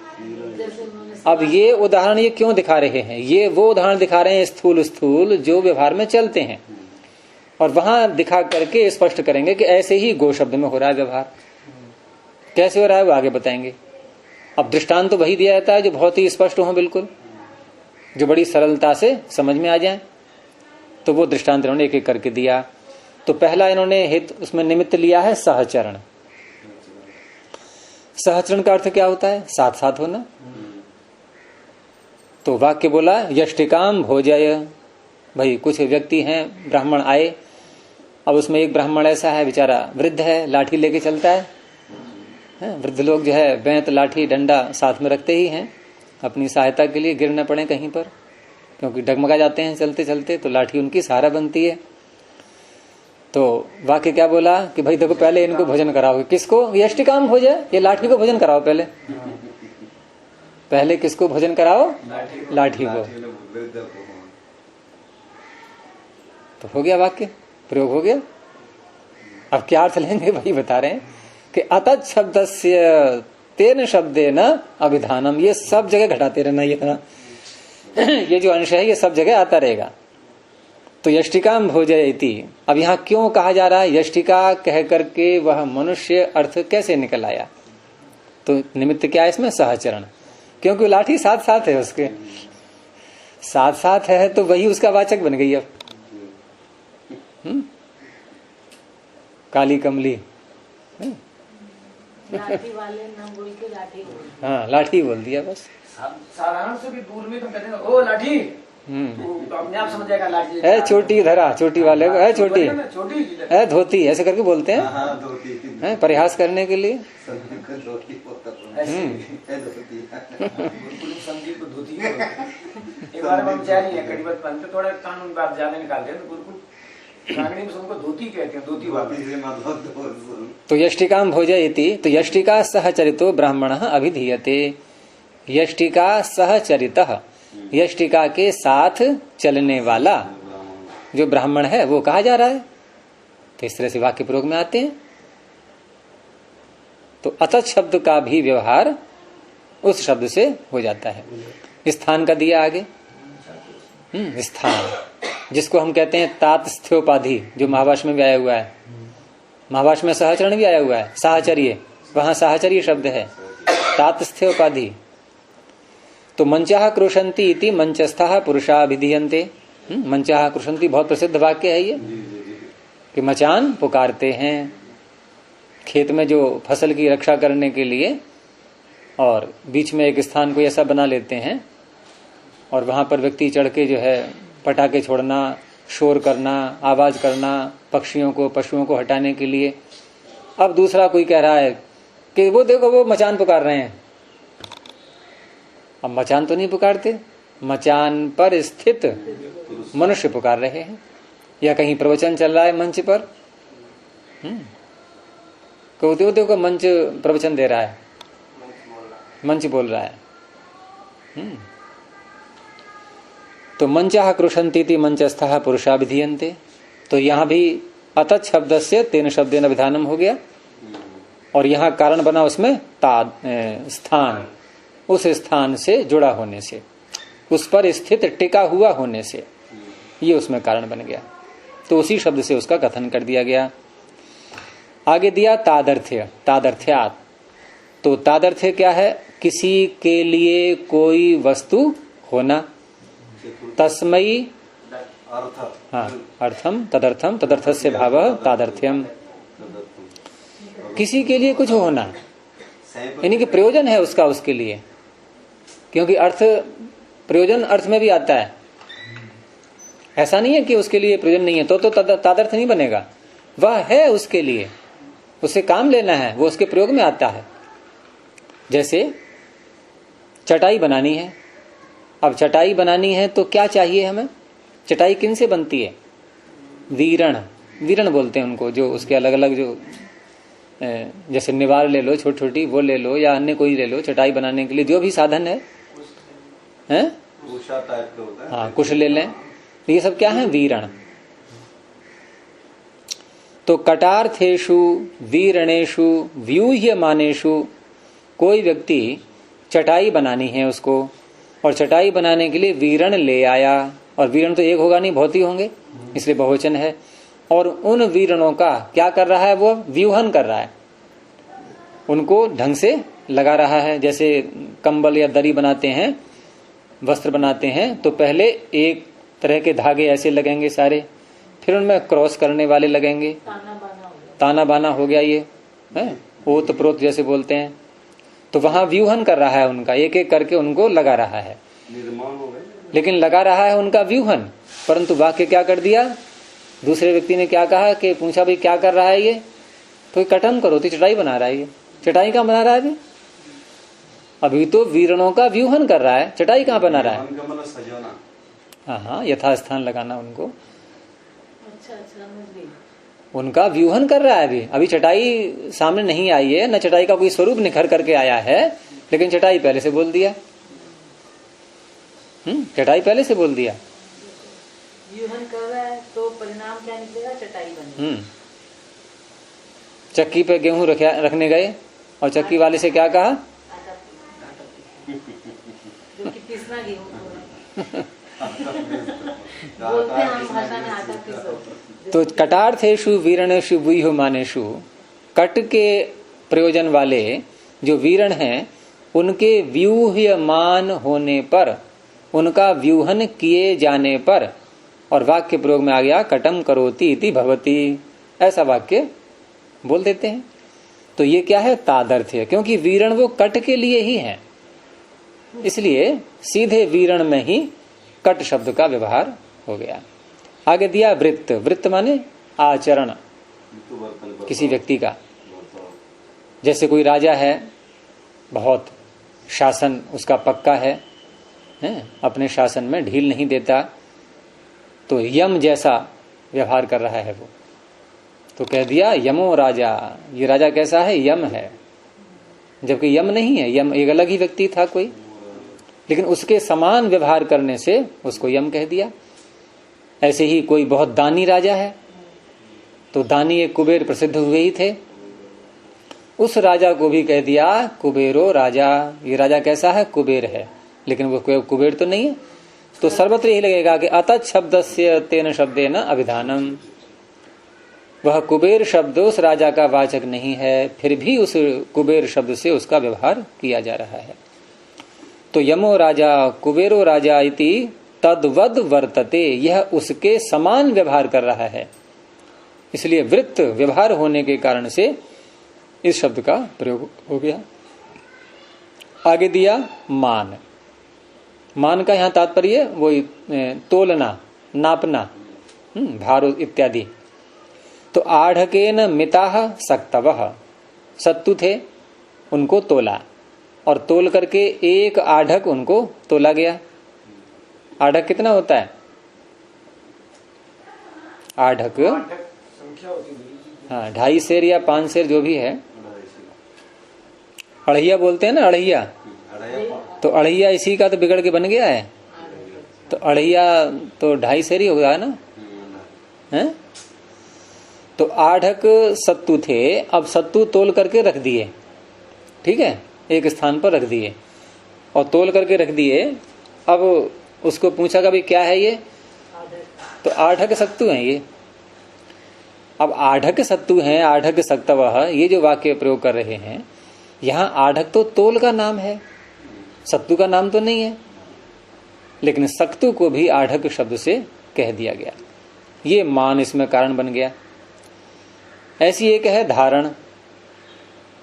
Speaker 1: अब ये उदाहरण ये क्यों दिखा रहे हैं? ये वो उदाहरण दिखा रहे हैं स्थूल स्थूल जो व्यवहार में चलते हैं, और वहां दिखा करके स्पष्ट करेंगे कि ऐसे ही गो शब्द में हो रहा है व्यवहार। कैसे हो रहा है वो आगे बताएंगे। अब दृष्टांत तो वही दिया जाता है जो बहुत ही स्पष्ट हो, बिल्कुल जो बड़ी सरलता से समझ में आ जाए। तो वो दृष्टांत इन्होंने एक एक करके दिया। तो पहला इन्होंने हित उसमें निमित्त लिया है सहचरण। सहचरण का अर्थ क्या होता है? साथ साथ होना। तो वाक्य बोला यष्टिकाम भोजय। भाई कुछ व्यक्ति हैं, ब्राह्मण आए। अब उसमें एक ब्राह्मण ऐसा है, बेचारा वृद्ध है, लाठी लेके चलता है, वृद्ध लोग जो है बेंत लाठी डंडा साथ में रखते ही हैं अपनी सहायता के लिए, गिर न पड़े कहीं पर, क्योंकि डगमगा जाते हैं चलते चलते, तो लाठी उनकी सहारा बनती है। तो वाक्य क्या बोला कि भाई देखो पहले इनको भोजन कराओ। किसको? यष्टिकाम भोजन, ये लाठी को भोजन कराओ पहले। पहले किसको भोजन कराओ? लाठी को। तो हो गया, वाक्य प्रयोग हो गया। अब क्या अर्थ लेंगे भाई बता रहे हैं कि अतः शब्दस्य तेन शब्देन अभिधानम, ये सब जगह घटाते रहना, ये जो अंश है ये सब जगह आता रहेगा। तो यष्टिकाम भोजयति, अब यहाँ क्यों कहा जा रहा है यष्टिका कह करके, वह मनुष्य अर्थ कैसे निकल आया? तो निमित्त क्या है इसमें? सहचरण, क्योंकि लाठी साथ साथ है, उसके साथ साथ है तो वही उसका वाचक बन गई। अब काली कमली,
Speaker 4: लाठी वाले ना बोल के लाठी बोल,
Speaker 1: हाँ लाठी बोल दिया बस।
Speaker 3: साधारण से भी दूर में तुम कहते हैं ओ लाठी, तो अपने आप समझ जाएगा लाठी
Speaker 1: है। छोटी धरा, छोटी वाले को है छोटी,
Speaker 3: छोटी
Speaker 1: है धोती, ऐसे करके बोलते हैं, है परिहास करने के लिए।
Speaker 3: संगीत को धोती एक बार हम जा रही है कड़ीबत पंत, थोड़ा कानून बात ज्यादा निकालते हैं तो गुरुकुल में सबको धोती कहते हैं, धोती वाली।
Speaker 1: तो यष्टिकाम भोजयति, तो यष्टिका सहचरितो ब्राह्मण अभिधीयते। यष्टिका सहचरितः, यष्टिका के साथ चलने वाला जो ब्राह्मण है वो कहा जा रहा है। तो इस तरह से वाक्य प्रयोग में आते हैं। तो अतः शब्द का भी व्यवहार उस शब्द से हो जाता है। स्थान का दिया आगे, स्थान जिसको हम कहते हैं तातस्थ्योपाधि, जो महाभाष्य में भी आया हुआ है। महाभाष्य में सहचरण भी आया हुआ है, साहचर्य, वहां साहचर्य शब्द है, तातस्थ्योपाधि। तो मंचाह क्रोशंती इति मंचस्थः पुरुषा अभिधीयन्ते। मंचाह क्रोशंती बहुत प्रसिद्ध वाक्य है ये, कि मचान पुकारते हैं खेत में जो फसल की रक्षा करने के लिए, और बीच में एक स्थान को ऐसा बना लेते हैं और वहां पर व्यक्ति चढ़ के जो है पटाखे छोड़ना, शोर करना, आवाज करना, पक्षियों को पशुओं को हटाने के लिए। अब दूसरा कोई कह रहा है कि वो देखो वो मचान पुकार रहे हैं। अब मचान तो नहीं पुकारते, मचान पर स्थित मनुष्य पुकार रहे हैं, या कहीं प्रवचन चल रहा है मंच पर, देखो मंच प्रवचन दे रहा है, मंच बोल रहा है। तो मंचाह क्रुशंती मंचस्थः पुरुषा विधीयन्ते। तो यहां भी अतः शब्द से तेन शब्देन विधानम हो गया, और यहां कारण बना उसमें स्थान, उस स्थान से जुड़ा होने से, उस पर स्थित टिका हुआ होने से, ये उसमें कारण बन गया। तो उसी शब्द से उसका कथन कर दिया गया। आगे दिया तादर्थ्य, तादर्थ्यात्। तो तादर्थ्य क्या है? किसी के लिए कोई वस्तु होना। तस्मयी हाँ अर्थम तदर्थम, तदर्थस्य भावः तादर्थ्यम। किसी के लिए कुछ होना, यानी कि प्रयोजन है उसका, उसके लिए, क्योंकि अर्थ प्रयोजन अर्थ में भी आता है। ऐसा नहीं है कि उसके लिए प्रयोजन नहीं है तो तादर्थ नहीं बनेगा, वह है उसके लिए, उसे काम लेना है, वो उसके प्रयोग में आता है। जैसे चटाई बनानी है, अब चटाई बनानी है तो क्या चाहिए हमें? चटाई किन से बनती है? वीरण, वीरण बोलते हैं उनको, जो उसके अलग अलग जो जैसे निवार ले लो, छोटी छोटी वो ले लो, या अन्य कोई ले लो, चटाई बनाने के लिए जो भी साधन है, हैं? हाँ कुश ले लें, ये सब क्या है? वीरण। तो कटार्थेषु वीरणेषु व्यूह्यमानेषु, कोई व्यक्ति चटाई बनानी है उसको, और चटाई बनाने के लिए वीरण ले आया, और वीरण तो एक होगा नहीं, बहुत ही होंगे, इसलिए बहुवचन है। और उन वीरणों का क्या कर रहा है? वो व्यूहन कर रहा है, उनको ढंग से लगा रहा है। जैसे कंबल या दरी बनाते हैं, वस्त्र बनाते हैं, तो पहले एक तरह के धागे ऐसे लगेंगे सारे, फिर उनमें क्रॉस करने वाले लगेंगे, ताना बाना हो गया, ये है ओत प्रोत जैसे बोलते हैं। तो वहां व्यूहन कर रहा है उनका, एक एक करके उनको लगा रहा है, लेकिन लगा रहा है उनका व्यूहन। परंतु वाक्य क्या कर दिया? दूसरे व्यक्ति ने क्या कहा कि पूछा भाई क्या कर रहा है ये? तो कटन करो, तो चटाई बना रहा है ये। चटाई कहाँ बना रहा है अभी तो वीरणों का व्यूहन कर रहा है, चटाई कहाँ बना रहा है?
Speaker 2: मतलब सजाना।
Speaker 1: हाँ, यथास्थान लगाना उनको।
Speaker 4: अच्छा, समझ गई।
Speaker 1: उनका व्यूहन कर रहा है अभी चटाई सामने नहीं आई है, न चटाई का कोई स्वरूप निखर करके आया है, लेकिन चटाई पहले से बोल दिया। चटाई पहले से बोल दिया।
Speaker 4: व्यूहन कर रहा है तो परिणाम क्या निकलेगा? चटाई बनेगी।
Speaker 1: चक्की पे गेहूं रखने गए और चक्की वाले से क्या कहा?
Speaker 4: जो कि पिसना गेहूं बोलते हैं हम भाषा में, आटा पीसो।
Speaker 1: तो कटार्थेषु वीरणेषु व्यूहमानेषु, कट के प्रयोजन वाले जो वीरण हैं उनके व्यूह्यमान होने पर, उनका व्यूहन किए जाने पर, और वाक्य प्रयोग में आ गया कटम करोति इति भवति, ऐसा वाक्य बोल देते हैं। तो ये क्या है? तादर्थ्य, क्योंकि वीरण वो कट के लिए ही है, इसलिए सीधे वीरण में ही कट शब्द का व्यवहार हो गया। आगे दिया वृत्त। वृत्त माने आचरण किसी व्यक्ति का। जैसे कोई राजा है, बहुत शासन उसका पक्का है, अपने शासन में ढील नहीं देता, तो यम जैसा व्यवहार कर रहा है वो, तो कह दिया यमो राजा। ये राजा कैसा है? यम है, जबकि यम नहीं है, यम एक अलग ही व्यक्ति था कोई, लेकिन उसके समान व्यवहार करने से उसको यम कह दिया। ऐसे ही कोई बहुत दानी राजा है, तो दानी एक कुबेर प्रसिद्ध हुए ही थे, उस राजा को भी कह दिया कुबेरो राजा। ये राजा कैसा है? कुबेर है, लेकिन वो कुबेर तो नहीं है। तो सर्वत्र यही लगेगा कि अतः शब्दस्य तेन शब्देन अभिधानम, वह कुबेर शब्द उस राजा का वाचक नहीं है, फिर भी उस कुबेर शब्द से उसका व्यवहार किया जा रहा है। तो यमो राजा कुबेरो राजा इति तद्वद वर्तते, यह उसके समान व्यवहार कर रहा है, इसलिए वृत्त व्यवहार होने के कारण से इस शब्द का प्रयोग हो गया। आगे दिया मान। मान का यहां तात्पर्य वो तोलना, नापना, भार इत्यादि। तो आढ़केन मिताः सक्तवः, सत्तु थे उनको तोला, और तोल करके एक आढ़क उनको तोला गया। आढ़क कितना होता है? आढ़क
Speaker 3: संख्या होती है,
Speaker 1: हाँ 2.5 सेर या 5 सेर जो भी है। अढ़ैया बोलते हैं ना, अढ़ैया। तो अढ़ैया इसी का तो बिगड़ के बन गया है, तो अढ़ैया तो 2.5 सेर ही होगा ना, हैं? तो आढ़क सत्तू थे, अब सत्तू तोल करके रख दिए, ठीक है, एक स्थान पर रख दिए और तोल करके रख दिए। अब उसको पूछा कि भाई क्या है ये? तो आढ़क सत्तू है ये। अब आढ़क सत्तू है, आढ़क सक्तवः, ये जो वाक्य प्रयोग कर रहे हैं, यहाँ आढ़क तो तोल का नाम है, सत्तू का नाम तो नहीं है, लेकिन सक्तु को भी आढ़क शब्द से कह दिया गया। ये मान इसमें कारण बन गया। ऐसी एक है धारण,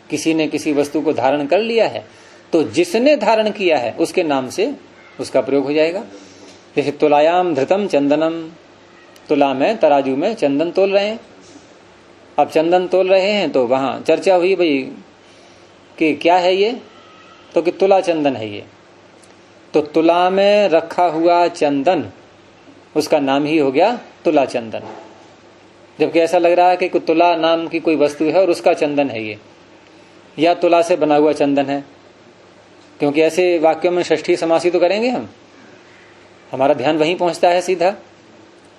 Speaker 1: किसी ने किसी वस्तु को धारण कर लिया है, तो जिसने धारण किया है उसके नाम से उसका प्रयोग हो जाएगा। जैसे तुलायाम धृतम चंदनम, तुला में, तराजू में चंदन तोल रहे हैं। अब चंदन तोल रहे हैं तो वहां चर्चा हुई भाई कि क्या है ये, तो कि तुला चंदन है ये। तो तुला में रखा हुआ चंदन, उसका नाम ही हो गया तुला चंदन। जबकि ऐसा लग रहा है कि तुला नाम की कोई वस्तु है और उसका चंदन है ये, या तुला से बना हुआ चंदन है, क्योंकि ऐसे वाक्यों में षष्ठी समासी तो करेंगे हम, हमारा ध्यान वहीं पहुंचता है सीधा।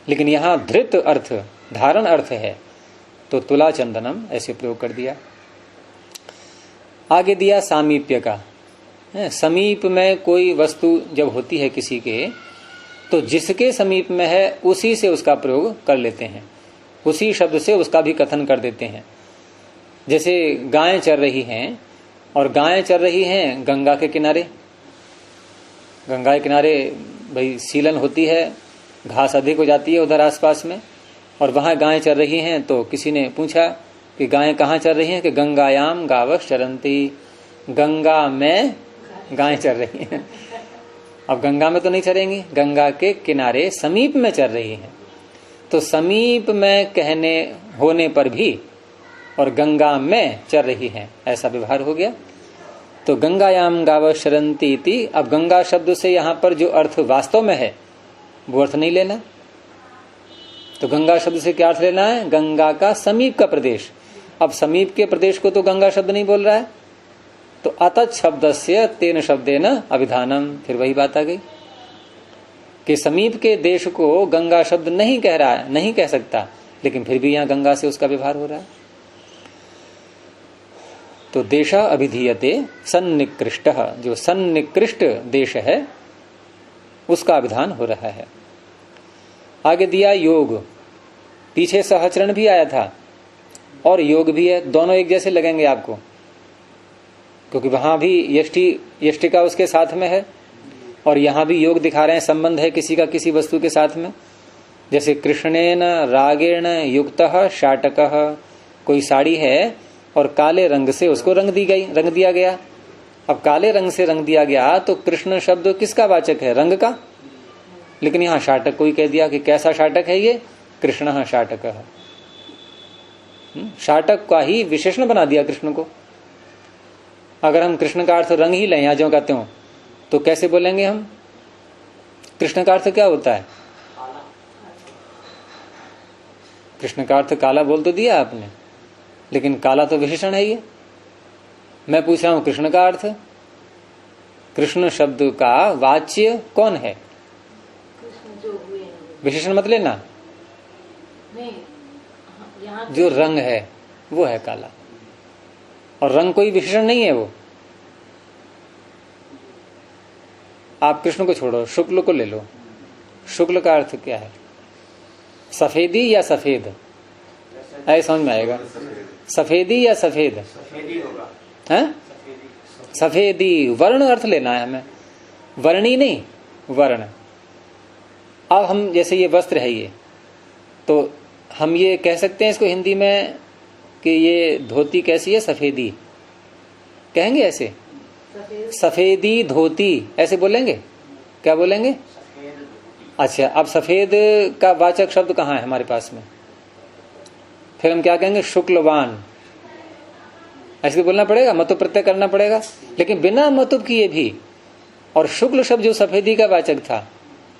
Speaker 1: लेकिन यहां धृत अर्थ, धारण अर्थ है, तो तुला चंदनम ऐसे प्रयोग कर दिया। आगे दिया सामीप्य का। समीप में कोई वस्तु जब होती है किसी के, तो जिसके समीप में है उसी से उसका प्रयोग कर लेते हैं, उसी शब्द से उसका भी कथन कर देते हैं। जैसे गायें चर रही हैं, और गायें चर रही हैं गंगा के किनारे। गंगा के किनारे भाई सीलन होती है, घास अधिक हो जाती है उधर आसपास में, और वहां गायें चर रही हैं। तो किसी ने पूछा कि गायें कहाँ चर रही हैं? कि गंगायाम गावः चरन्ति, गंगा में गायें चर रही हैं। अब गंगा में तो नहीं चरेंगी, गंगा के किनारे समीप में चर रही हैं। तो समीप में कहने होने पर भी और गंगा में चर रही हैं, ऐसा व्यवहार हो गया। तो गंगायाम गाव शरंती इति, अब गंगा शब्द से यहां पर जो अर्थ वास्तव में है वो अर्थ नहीं लेना। तो गंगा शब्द से क्या अर्थ लेना है? गंगा का समीप का प्रदेश। अब समीप के प्रदेश को तो गंगा शब्द नहीं बोल रहा है, तो अतः शब्दस्य तेन शब्देन अभिधानम, फिर वही बात आ गई कि समीप के देश को गंगा शब्द नहीं कह रहा है, नहीं कह सकता, लेकिन फिर भी यहां गंगा से उसका व्यवहार हो रहा है। तो देशा अभिधीयते सन्निकृष्ट, जो सन्निकृष्ट देश है उसका अभिधान हो रहा है। आगे दिया योग, पीछे सहचरण भी आया था और योग भी है, दोनों एक जैसे लगेंगे आपको, क्योंकि वहां भी यष्टिका उसके साथ में है और यहां भी योग दिखा रहे हैं, संबंध है किसी का किसी वस्तु के साथ में। जैसे कृष्णेन रागेण युक्तः शाटकः, कोई साड़ी है और काले रंग से उसको रंग दिया गया। अब काले रंग से रंग दिया गया तो कृष्ण शब्द किसका वाचक है? रंग का। लेकिन यहां शाटक कोई कह दिया कि कैसा शाटक है ये? कृष्ण शाटक है। शाटक का ही विशेषण बना दिया कृष्ण को। अगर हम कृष्ण का अर्थ रंग ही लें यहां जो कहते हो तो कैसे बोलेंगे हम? कृष्ण का अर्थ क्या होता है? कृष्ण का अर्थ काला बोल तो दिया आपने, लेकिन काला तो विशेषण है ये। मैं पूछ रहा हूं कृष्ण का अर्थ, कृष्ण शब्द का वाच्य कौन है? विशेषण मत लेना, जो रंग है वो है काला, और रंग कोई विशेषण नहीं है वो। आप कृष्ण को छोड़ो, शुक्ल को ले लो। शुक्ल का अर्थ क्या है? सफेदी या सफेद? ऐसा समझ में आएगा। सफेदी या सफेद?
Speaker 3: सफेदी होगा।
Speaker 1: हैं? सफेदी वर्ण अर्थ लेना है हमें, वर्णी नहीं, वर्ण। अब हम जैसे ये वस्त्र है ये, तो हम ये कह सकते हैं इसको हिंदी में कि ये धोती कैसी है? सफेदी कहेंगे ऐसे? सफेदी धोती ऐसे बोलेंगे? क्या बोलेंगे? अच्छा, अब सफेद का वाचक शब्द कहाँ है हमारे पास में? फिर हम क्या कहेंगे? शुक्लवान, ऐसे बोलना पड़ेगा, मतुब प्रत्यय करना पड़ेगा। लेकिन बिना मतुब किए भी, और शुक्ल शब्द जो सफेदी का वाचक था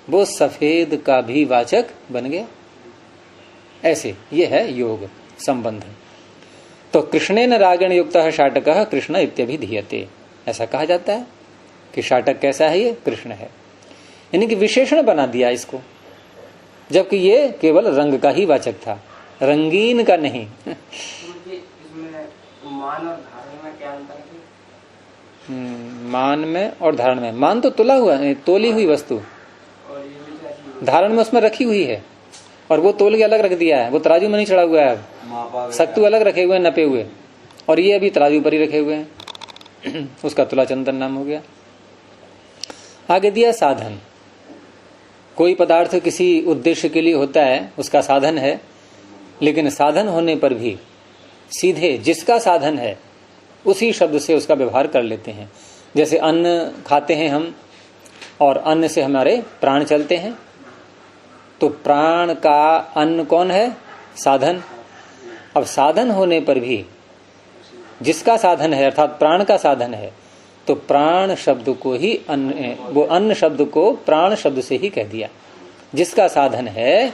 Speaker 1: वो सफेद का भी वाचक बन गया। ऐसे ये है योग संबंध। तो कृष्णेन रागेण युक्तः शाटकः कृष्ण इत्यभिधीयते, ऐसा कहा जाता है कि शाटक कैसा है? ये कृष्ण है, यानी कि विशेषण बना दिया इसको, जबकि ये केवल रंग का ही वाचक था, रंगीन का नहीं।
Speaker 3: मान और धारण में क्या अंतर है?
Speaker 1: मान में और धारण में, मान तो तुला हुआ, तोली हुई वस्तु, धारण में उसमें रखी हुई है, और वो तोल के अलग रख दिया है, वो तराजू में नहीं चढ़ा हुआ है। अब सत्तू अलग रखे हुए हैं, नपे हुए, और ये अभी तराजू पर ही रखे हुए हैं। उसका तुला चंदन नाम हो गया। आगे दिया साधन, कोई पदार्थ किसी उद्देश्य के लिए होता है, उसका साधन है, लेकिन साधन होने पर भी सीधे जिसका साधन है उसी शब्द से उसका व्यवहार कर लेते हैं। जैसे अन्न खाते हैं हम, और अन्न से हमारे प्राण चलते हैं, तो प्राण का अन्न कौन है? साधन। अब साधन होने पर भी जिसका साधन है अर्थात प्राण का साधन है, तो प्राण शब्द को ही अन्न, वो अन्न शब्द को प्राण शब्द से ही कह दिया। जिसका साधन है,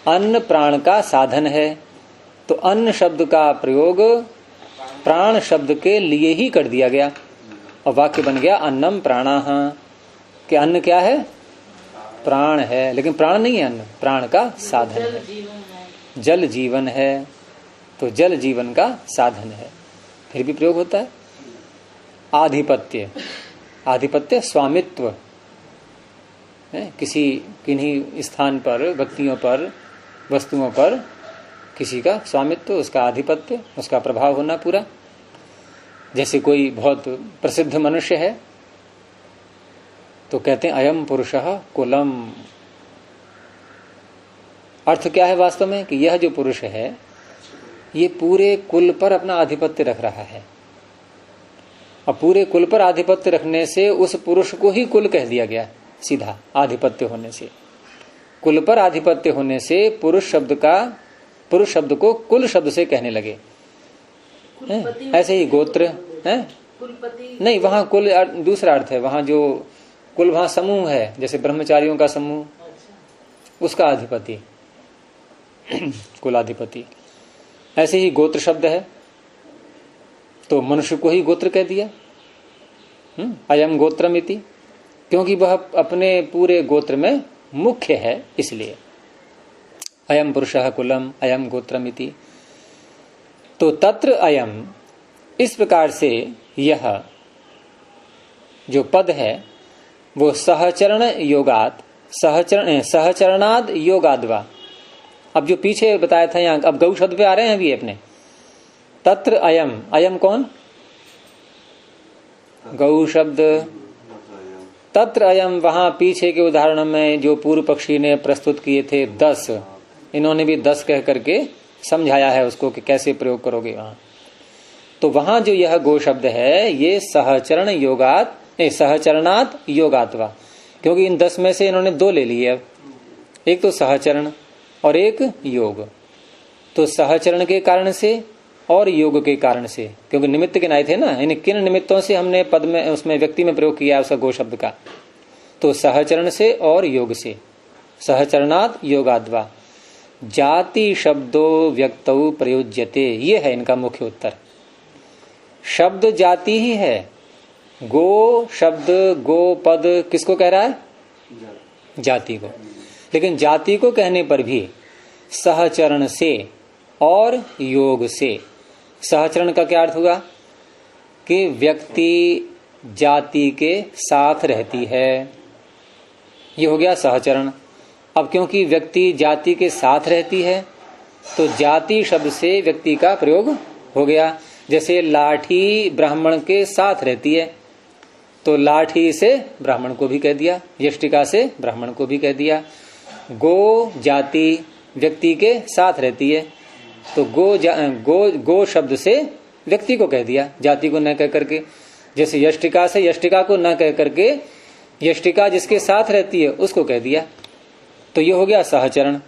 Speaker 1: अन्न प्राण का साधन है, तो अन्न शब्द का प्रयोग प्राण शब्द के लिए ही कर दिया गया, और वाक्य बन गया अन्नम प्राणाः, कि अन्न क्या है? प्राण है, लेकिन प्राण नहीं है अन्न, प्राण का साधन है। जल जीवन है, तो जल जीवन का साधन है, फिर भी प्रयोग होता है। आधिपत्य, आधिपत्य स्वामित्व है, किसी किन्हीं स्थान पर, व्यक्तियों पर, वस्तुओं पर किसी का स्वामित्व, उसका आधिपत्य, उसका प्रभाव होना पूरा। जैसे कोई बहुत प्रसिद्ध मनुष्य है तो कहते हैं अयम पुरुषः कुलम। अर्थ क्या है वास्तव में? कि यह जो पुरुष है ये पूरे कुल पर अपना आधिपत्य रख रहा है, और पूरे कुल पर आधिपत्य रखने से उस पुरुष को ही कुल कह दिया गया। सीधा आधिपत्य होने से, कुल पर आधिपत्य होने से पुरुष शब्द को कुल शब्द से कहने लगे।
Speaker 4: कुलपति
Speaker 1: ऐसे ही गोत्र है,
Speaker 4: कुलपति
Speaker 1: नहीं वहाँ कुल दूसरा अर्थ है। वहाँ जो कुल वहाँ समूह है, जैसे ब्रह्मचारियों का समूह, उसका अधिपति कुलाधिपति। ऐसे ही गोत्र शब्द है तो मनुष्य को ही गोत्र कह दिया, अयम गोत्रमिति, क्योंकि वह अपने पूरे गोत्र में मुख्य है, इसलिए अयम पुरुषः कुलम अयम गोत्रमिति। तो तत्र अयम, इस प्रकार से यह जो पद है वो सहचरण योगात, सहचरणाद योगाद्वा। अब जो पीछे बताया था यहाँ, अब गौ शब्द पे आ रहे हैं अभी अपने। तत्र अयम, अयम कौन? गौ शब्द। तत्र अयम, वहां पीछे के उदाहरण में जो पूर्व पक्षी ने प्रस्तुत किए थे 10, इन्होंने भी 10 कह करके समझाया है उसको कि कैसे प्रयोग करोगे वहां। तो वहां जो यह गो शब्द है ये सहचरण योगात, सहचरणात योगात्वा, क्योंकि इन 10 में से इन्होंने 2 ले लिए। अब एक तो सहचरण और एक योग। तो सहचरण के कारण से और योग के कारण से, क्योंकि निमित्त गिनाए थे ना, इन किन निमित्तों से हमने पद में उसमें व्यक्ति में प्रयोग किया उसका गो शब्द का। तो सहचरण से और योग से, सहचरणात योगाद्वा। जाति शब्दो व्यक्तौ प्रयोज्यते, ये है इनका मुख्य उत्तर। शब्द जाति ही है। गो शब्द, गो पद किसको कह रहा है? जाति को। लेकिन जाति को कहने पर भी सहचरण से और योग से। सहचरण का क्या अर्थ हुआ? कि व्यक्ति जाति के साथ रहती है, ये हो गया सहचरण। अब क्योंकि व्यक्ति जाति के साथ रहती है तो जाति शब्द से व्यक्ति का प्रयोग हो गया। जैसे लाठी ब्राह्मण के साथ रहती है तो लाठी से ब्राह्मण को भी कह दिया, यष्टिका से ब्राह्मण को भी कह दिया। गो जाति व्यक्ति के साथ रहती है तो गो शब्द से व्यक्ति को कह दिया, जाति को न कह करके। जैसे यष्टिका से यष्टिका को न कह करके यष्टिका जिसके साथ रहती है उसको कह दिया। तो ये हो गया सहचरण।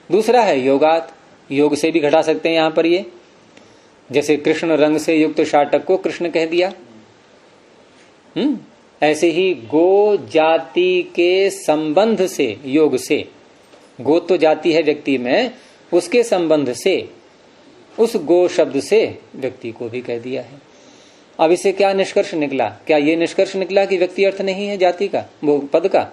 Speaker 1: दूसरा है योगात, योग से भी घटा सकते हैं यहां पर ये। जैसे कृष्ण रंग से युक्त शाटक को कृष्ण कह दिया। ऐसे ही गो जाति के संबंध से, योग से, गो तो जाति है व्यक्ति में, उसके संबंध से उस गो शब्द से व्यक्ति को भी कह दिया है। अब इसे क्या निष्कर्ष निकला? क्या ये निष्कर्ष निकला कि व्यक्ति अर्थ नहीं है जाति का, वो पद का?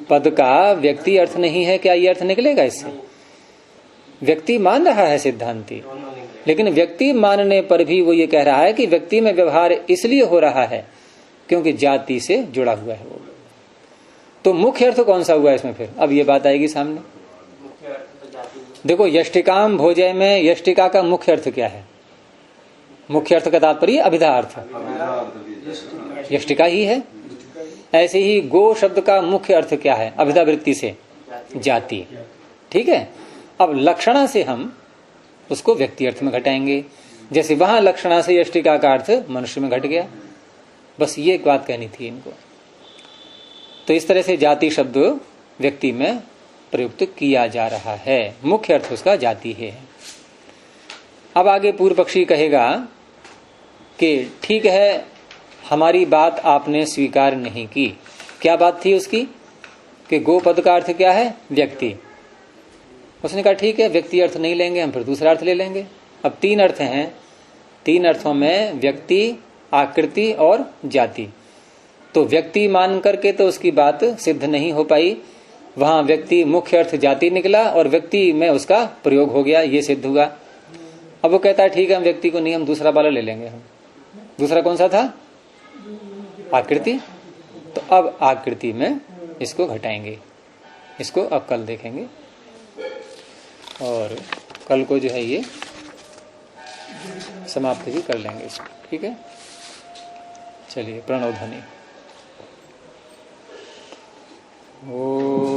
Speaker 1: पद का व्यक्ति अर्थ नहीं है, क्या ये अर्थ निकलेगा इससे? व्यक्ति मान रहा है सिद्धांति, लेकिन व्यक्ति मानने पर भी वो ये कह रहा है कि व्यक्ति में व्यवहार इसलिए हो रहा है क्योंकि जाति से जुड़ा हुआ है वो। तो मुख्य अर्थ कौन सा हुआ इसमें? फिर अब ये बात आएगी सामने। देखो, यष्टिकाम भोजय में यष्टिका का मुख्य अर्थ क्या है? मुख्य अर्थ का तात्पर्य अभिधा अर्थ, यष्टिका ही है। ऐसे ही गो शब्द का मुख्य अर्थ क्या है? अभिधा वृत्ति से जाति। ठीक है। अब लक्षणा से हम उसको व्यक्ति अर्थ में घटाएंगे। जैसे वहां लक्षणा से यष्टिका का अर्थ मनुष्य में घट गया। बस ये एक बात कहनी थी इनको। तो इस तरह से जाति शब्द व्यक्ति में प्रयुक्त किया जा रहा है, मुख्य अर्थ उसका जाति है। अब आगे पूर्व पक्षी कहेगा कि ठीक है, हमारी बात आपने स्वीकार नहीं की। क्या बात थी उसकी? कि गो पद का अर्थ क्या है? व्यक्ति। उसने कहा ठीक है, व्यक्ति अर्थ नहीं लेंगे, हम फिर दूसरा अर्थ ले लेंगे। अब 3 अर्थ हैं, 3 अर्थों में व्यक्ति, आकृति और जाति। तो व्यक्ति मान करके तो उसकी बात सिद्ध नहीं हो पाई। वहां व्यक्ति मुख्य अर्थ जाति निकला और व्यक्ति में उसका प्रयोग हो गया, ये सिद्ध हुआ। अब वो कहता है ठीक है, हम व्यक्ति को नहीं, हम दूसरा वाला ले लेंगे। हम दूसरा कौन सा था? आकृति। तो अब आकृति में इसको घटाएंगे। इसको अब कल देखेंगे और कल को जो है ये समाप्त भी कर लेंगे इसको। ठीक है, चलिए प्रणव ध्वनि। ओ